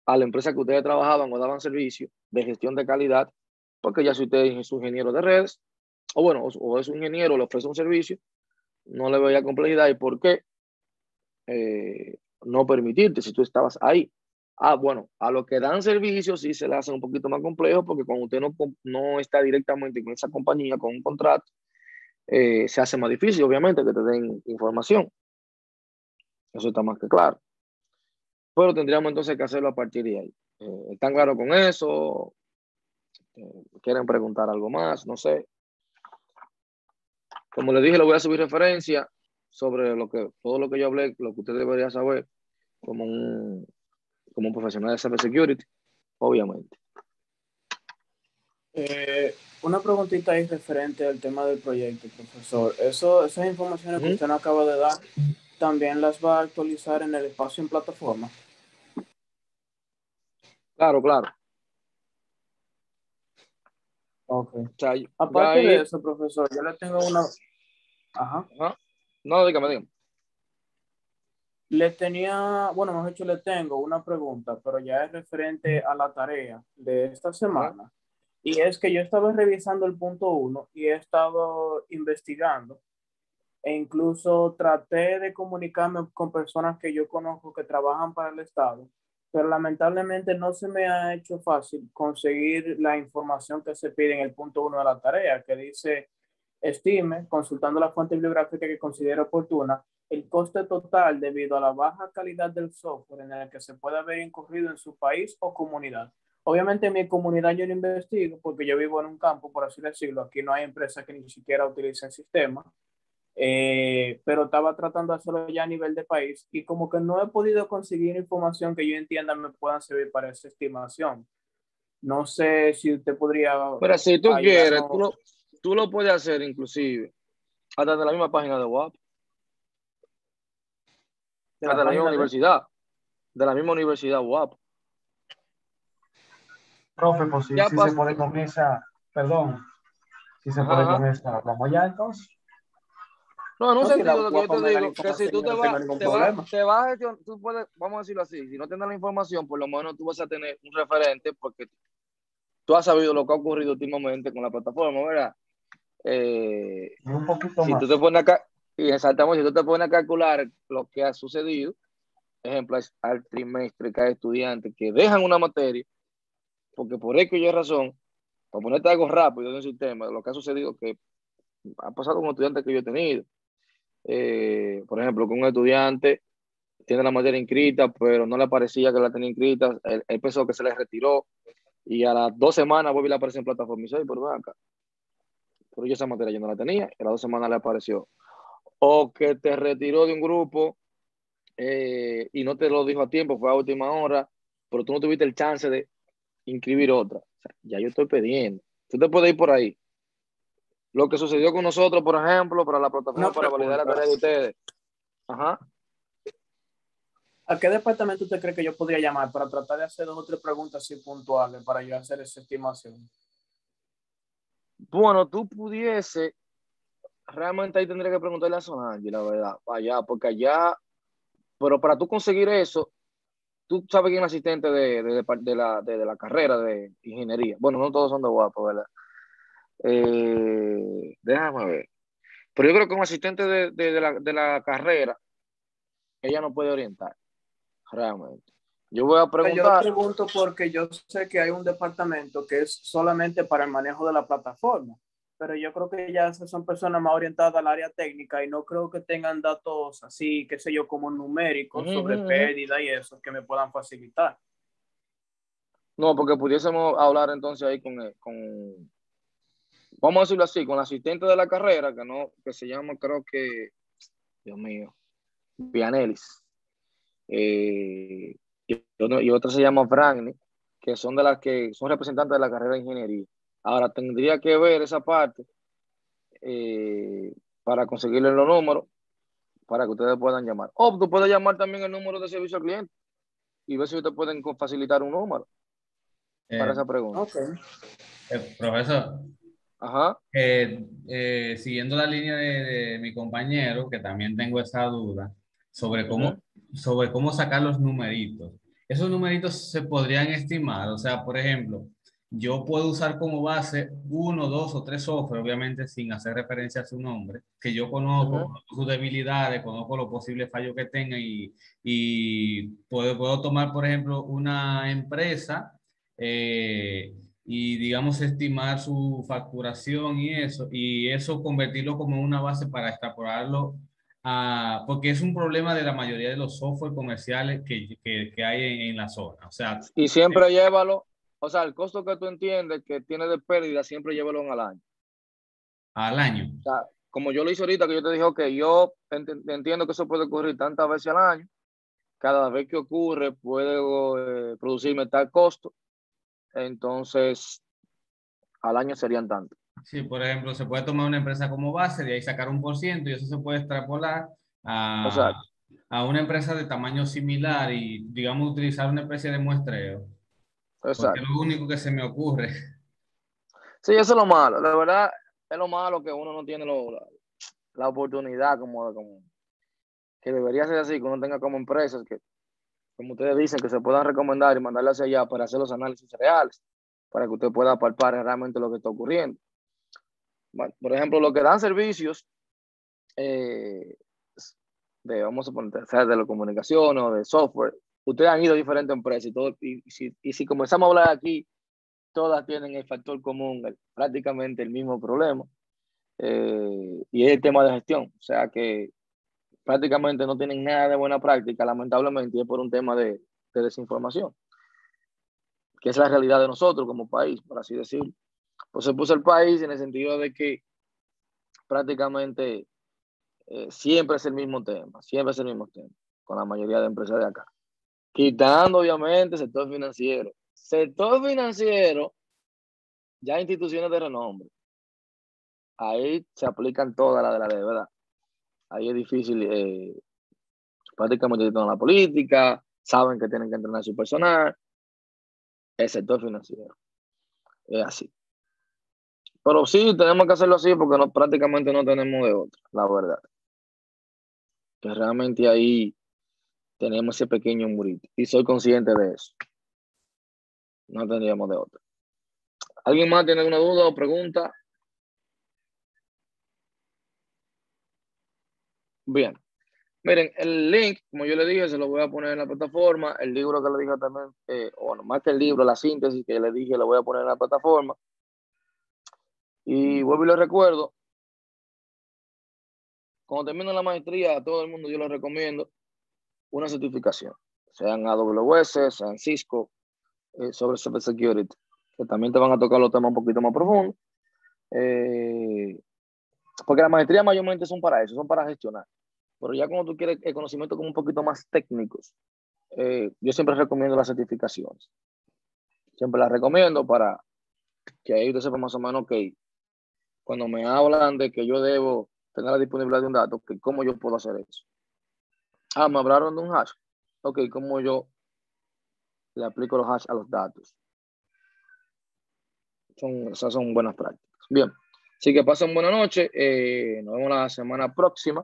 a la empresa que ustedes trabajaban o daban servicio de gestión de calidad, porque ya si usted es un ingeniero de redes, o bueno, o es un ingeniero, le ofrece un servicio, no le veía complejidad. ¿Y por qué no permitirte si tú estabas ahí? Bueno, a los que dan servicios sí se le hace un poquito más complejo porque cuando usted no está directamente con esa compañía, con un contrato, se hace más difícil, obviamente, que te den información. Eso está más que claro. Pero tendríamos entonces que hacerlo a partir de ahí. ¿Están claros con eso? ¿Quieren preguntar algo más? No sé. Como les dije, le voy a subir referencia sobre todo lo que yo hablé, lo que usted debería saber como un profesional de cybersecurity, obviamente. Una preguntita ahí referente al tema del proyecto, profesor. Esas informaciones que usted nos acaba de dar, ¿también las va a actualizar en el espacio en plataforma? Claro. Ok. O sea, Aparte de eso, profesor, yo le tengo una... Ajá. No, dígame. Le tengo una pregunta, pero ya es referente a la tarea de esta semana. Y es que yo estaba revisando el punto 1 y he estado investigando e incluso traté de comunicarme con personas que yo conozco que trabajan para el Estado, pero lamentablemente no se me ha hecho fácil conseguir la información que se pide en el punto 1 de la tarea, que dice: estime, consultando la fuente bibliográfica que considere oportuna, el coste total debido a la baja calidad del software en el que se puede haber incurrido en su país o comunidad. Obviamente en mi comunidad yo no investigo porque yo vivo en un campo, por así decirlo. Aquí no hay empresas que ni siquiera utilicen sistema, pero estaba tratando de hacerlo ya a nivel de país y como que no he podido conseguir información que yo entienda me puedan servir para esa estimación. No sé si usted podría Pero si tú quieres, ayudarnos. tú lo puedes hacer inclusive hasta de la misma página de WAP, De hasta la de la misma página universidad, de la misma universidad WAP. Profe, pues Ya si se pasa. puede con esa, perdón, si se puede Ajá. con esa, vamos ya entonces. No, en un No, si la sentido de que yo te UAP me da la digo que si información, tú yo no tengo ningún problema. te vas a gestionar, tú puedes, vamos a decirlo así, si no tienes la información, por lo menos tú vas a tener un referente porque tú has sabido lo que ha ocurrido últimamente con la plataforma, ¿verdad? Y un poquito Si tú más. te pones acá, y exactamente, si tú te pones a calcular lo que ha sucedido, ejemplo, es al trimestre que hay estudiantes que dejan una materia, porque por X y Y razón, para ponerte algo rápido en el sistema, lo que ha sucedido que ha pasado con estudiantes que yo he tenido. Por ejemplo, que un estudiante tiene la materia inscrita, pero no le parecía que la tenía inscrita, él pensó que se le retiró y a las 2 semanas vuelve y le aparece en plataforma y dice: "Ay, pero ven acá, pero yo esa materia yo no la tenía", y a las 2 semanas le apareció. O que te retiró de un grupo y no te lo dijo a tiempo, fue a última hora, pero tú no tuviste el chance de inscribir otra. O sea, ya yo estoy pidiendo. Tú te puedes ir por ahí. Lo que sucedió con nosotros, por ejemplo, para la plataforma Una para validar la pregunta. tarea de ustedes. Ajá. ¿A qué departamento usted cree que yo podría llamar para tratar de hacer 2 o 3 preguntas así puntuales para yo hacer esa estimación? Bueno, tú pudiese, realmente ahí tendría que preguntarle a Solange, la verdad, allá, porque allá, pero para tú conseguir eso, tú sabes quién es el asistente de la carrera de ingeniería. Bueno, no todos son de guapo, ¿verdad? Déjame ver. Pero yo creo que un asistente de la carrera, ella no puede orientar, realmente. Yo voy a Yo lo preguntar. pregunto porque yo sé que hay un departamento que es solamente para el manejo de la plataforma, pero yo creo que ya esas son personas más orientadas al área técnica y no creo que tengan datos así, qué sé yo, como numéricos sobre pérdida y eso que me puedan facilitar. No, porque pudiésemos hablar entonces ahí vamos a decirlo así, con el asistente de la carrera, que se llama, creo que, Dios mío, Pianelis. Y otra se llama Franny, que son de las que son representantes de la carrera de ingeniería. Ahora tendría que ver esa parte para conseguirle los números para que ustedes puedan llamar. O tú puedes llamar también el número de servicio al cliente y ver si ustedes pueden facilitar un número para esa pregunta. Okay. Profesor, Ajá. siguiendo la línea de mi compañero, que también tengo esa duda sobre Ujú. cómo sacar los numeritos. Esos numeritos se podrían estimar, o sea, por ejemplo, yo puedo usar como base 1, 2 o 3 software, obviamente sin hacer referencia a su nombre, que yo conozco, Ujú. conozco sus debilidades, conozco los posibles fallos que tenga y puedo tomar, por ejemplo, una empresa y digamos estimar su facturación y eso convertirlo como una base para extrapolarlo porque es un problema de la mayoría de los software comerciales que hay en la zona. O sea, Y siempre llévalo, o sea, el costo que tú entiendes que tiene de pérdida, siempre llévalo al año. al año. O sea, como yo lo hice ahorita, que yo te dije, ok, yo entiendo que eso puede ocurrir tantas veces al año, cada vez que ocurre puede producirme tal costo, entonces al año serían tantos. Sí, por ejemplo, se puede tomar una empresa como base, de ahí sacar 1% y eso se puede extrapolar a, Exacto, a una empresa de tamaño similar y, digamos, utilizar una especie de muestreo, porque es exacto. lo único que se me ocurre. Sí, eso es lo malo, la verdad, es lo malo que uno no tiene la oportunidad como que debería ser así, que uno tenga como empresas que, como ustedes dicen, que se puedan recomendar y mandarle hacia allá para hacer los análisis reales, para que usted pueda palpar realmente lo que está ocurriendo. Bueno, por ejemplo, los que dan servicios vamos a poner, sea de telecomunicaciones o de software, ustedes han ido a diferentes empresas y si comenzamos a hablar aquí, todas tienen el factor común, prácticamente el mismo problema, y es el tema de gestión. O sea que prácticamente no tienen nada de buena práctica, lamentablemente, y es por un tema de desinformación, que es la realidad de nosotros como país, por así decirlo. Pues se puso el país en el sentido de que prácticamente siempre es el mismo tema, con la mayoría de empresas de acá. Quitando, obviamente, sector financiero. Sector financiero, ya instituciones de renombre. Ahí se aplican todas las de la de verdad. Ahí es difícil, prácticamente toda la política, saben que tienen que entrenar a su personal. El sector financiero es así. Pero sí, tenemos que hacerlo así porque prácticamente no tenemos de otra, la verdad. Que realmente ahí tenemos ese pequeño murito. Y soy consciente de eso. No tendríamos de otra. ¿Alguien más tiene alguna duda o pregunta? Bien. Miren, el link, como yo le dije, se lo voy a poner en la plataforma. El libro que le dije también, bueno, más que el libro, la síntesis que le dije, lo voy a poner en la plataforma. Y vuelvo y le recuerdo, cuando termino la maestría, a todo el mundo yo les recomiendo una certificación, sean AWS, sean Cisco, sobre Cybersecurity, que también te van a tocar los temas un poquito más profundos. Porque las maestrías mayormente son para eso, son para gestionar. Pero ya cuando tú quieres el conocimiento como un poquito más técnicos, yo siempre recomiendo las certificaciones. Siempre las recomiendo para que ahí usted sepa más o menos que cuando me hablan de que yo debo tener la disponibilidad de un dato, que cómo yo puedo hacer eso. Me hablaron de un hash. Ok, cómo yo le aplico los hash a los datos. Esas son buenas prácticas. Bien, así que pasen buena noche. Nos vemos la semana próxima.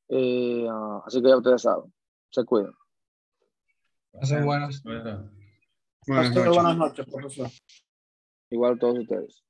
Así que ya ustedes saben. Se cuidan. Buenas Buenas noches, profesor. Igual todos ustedes.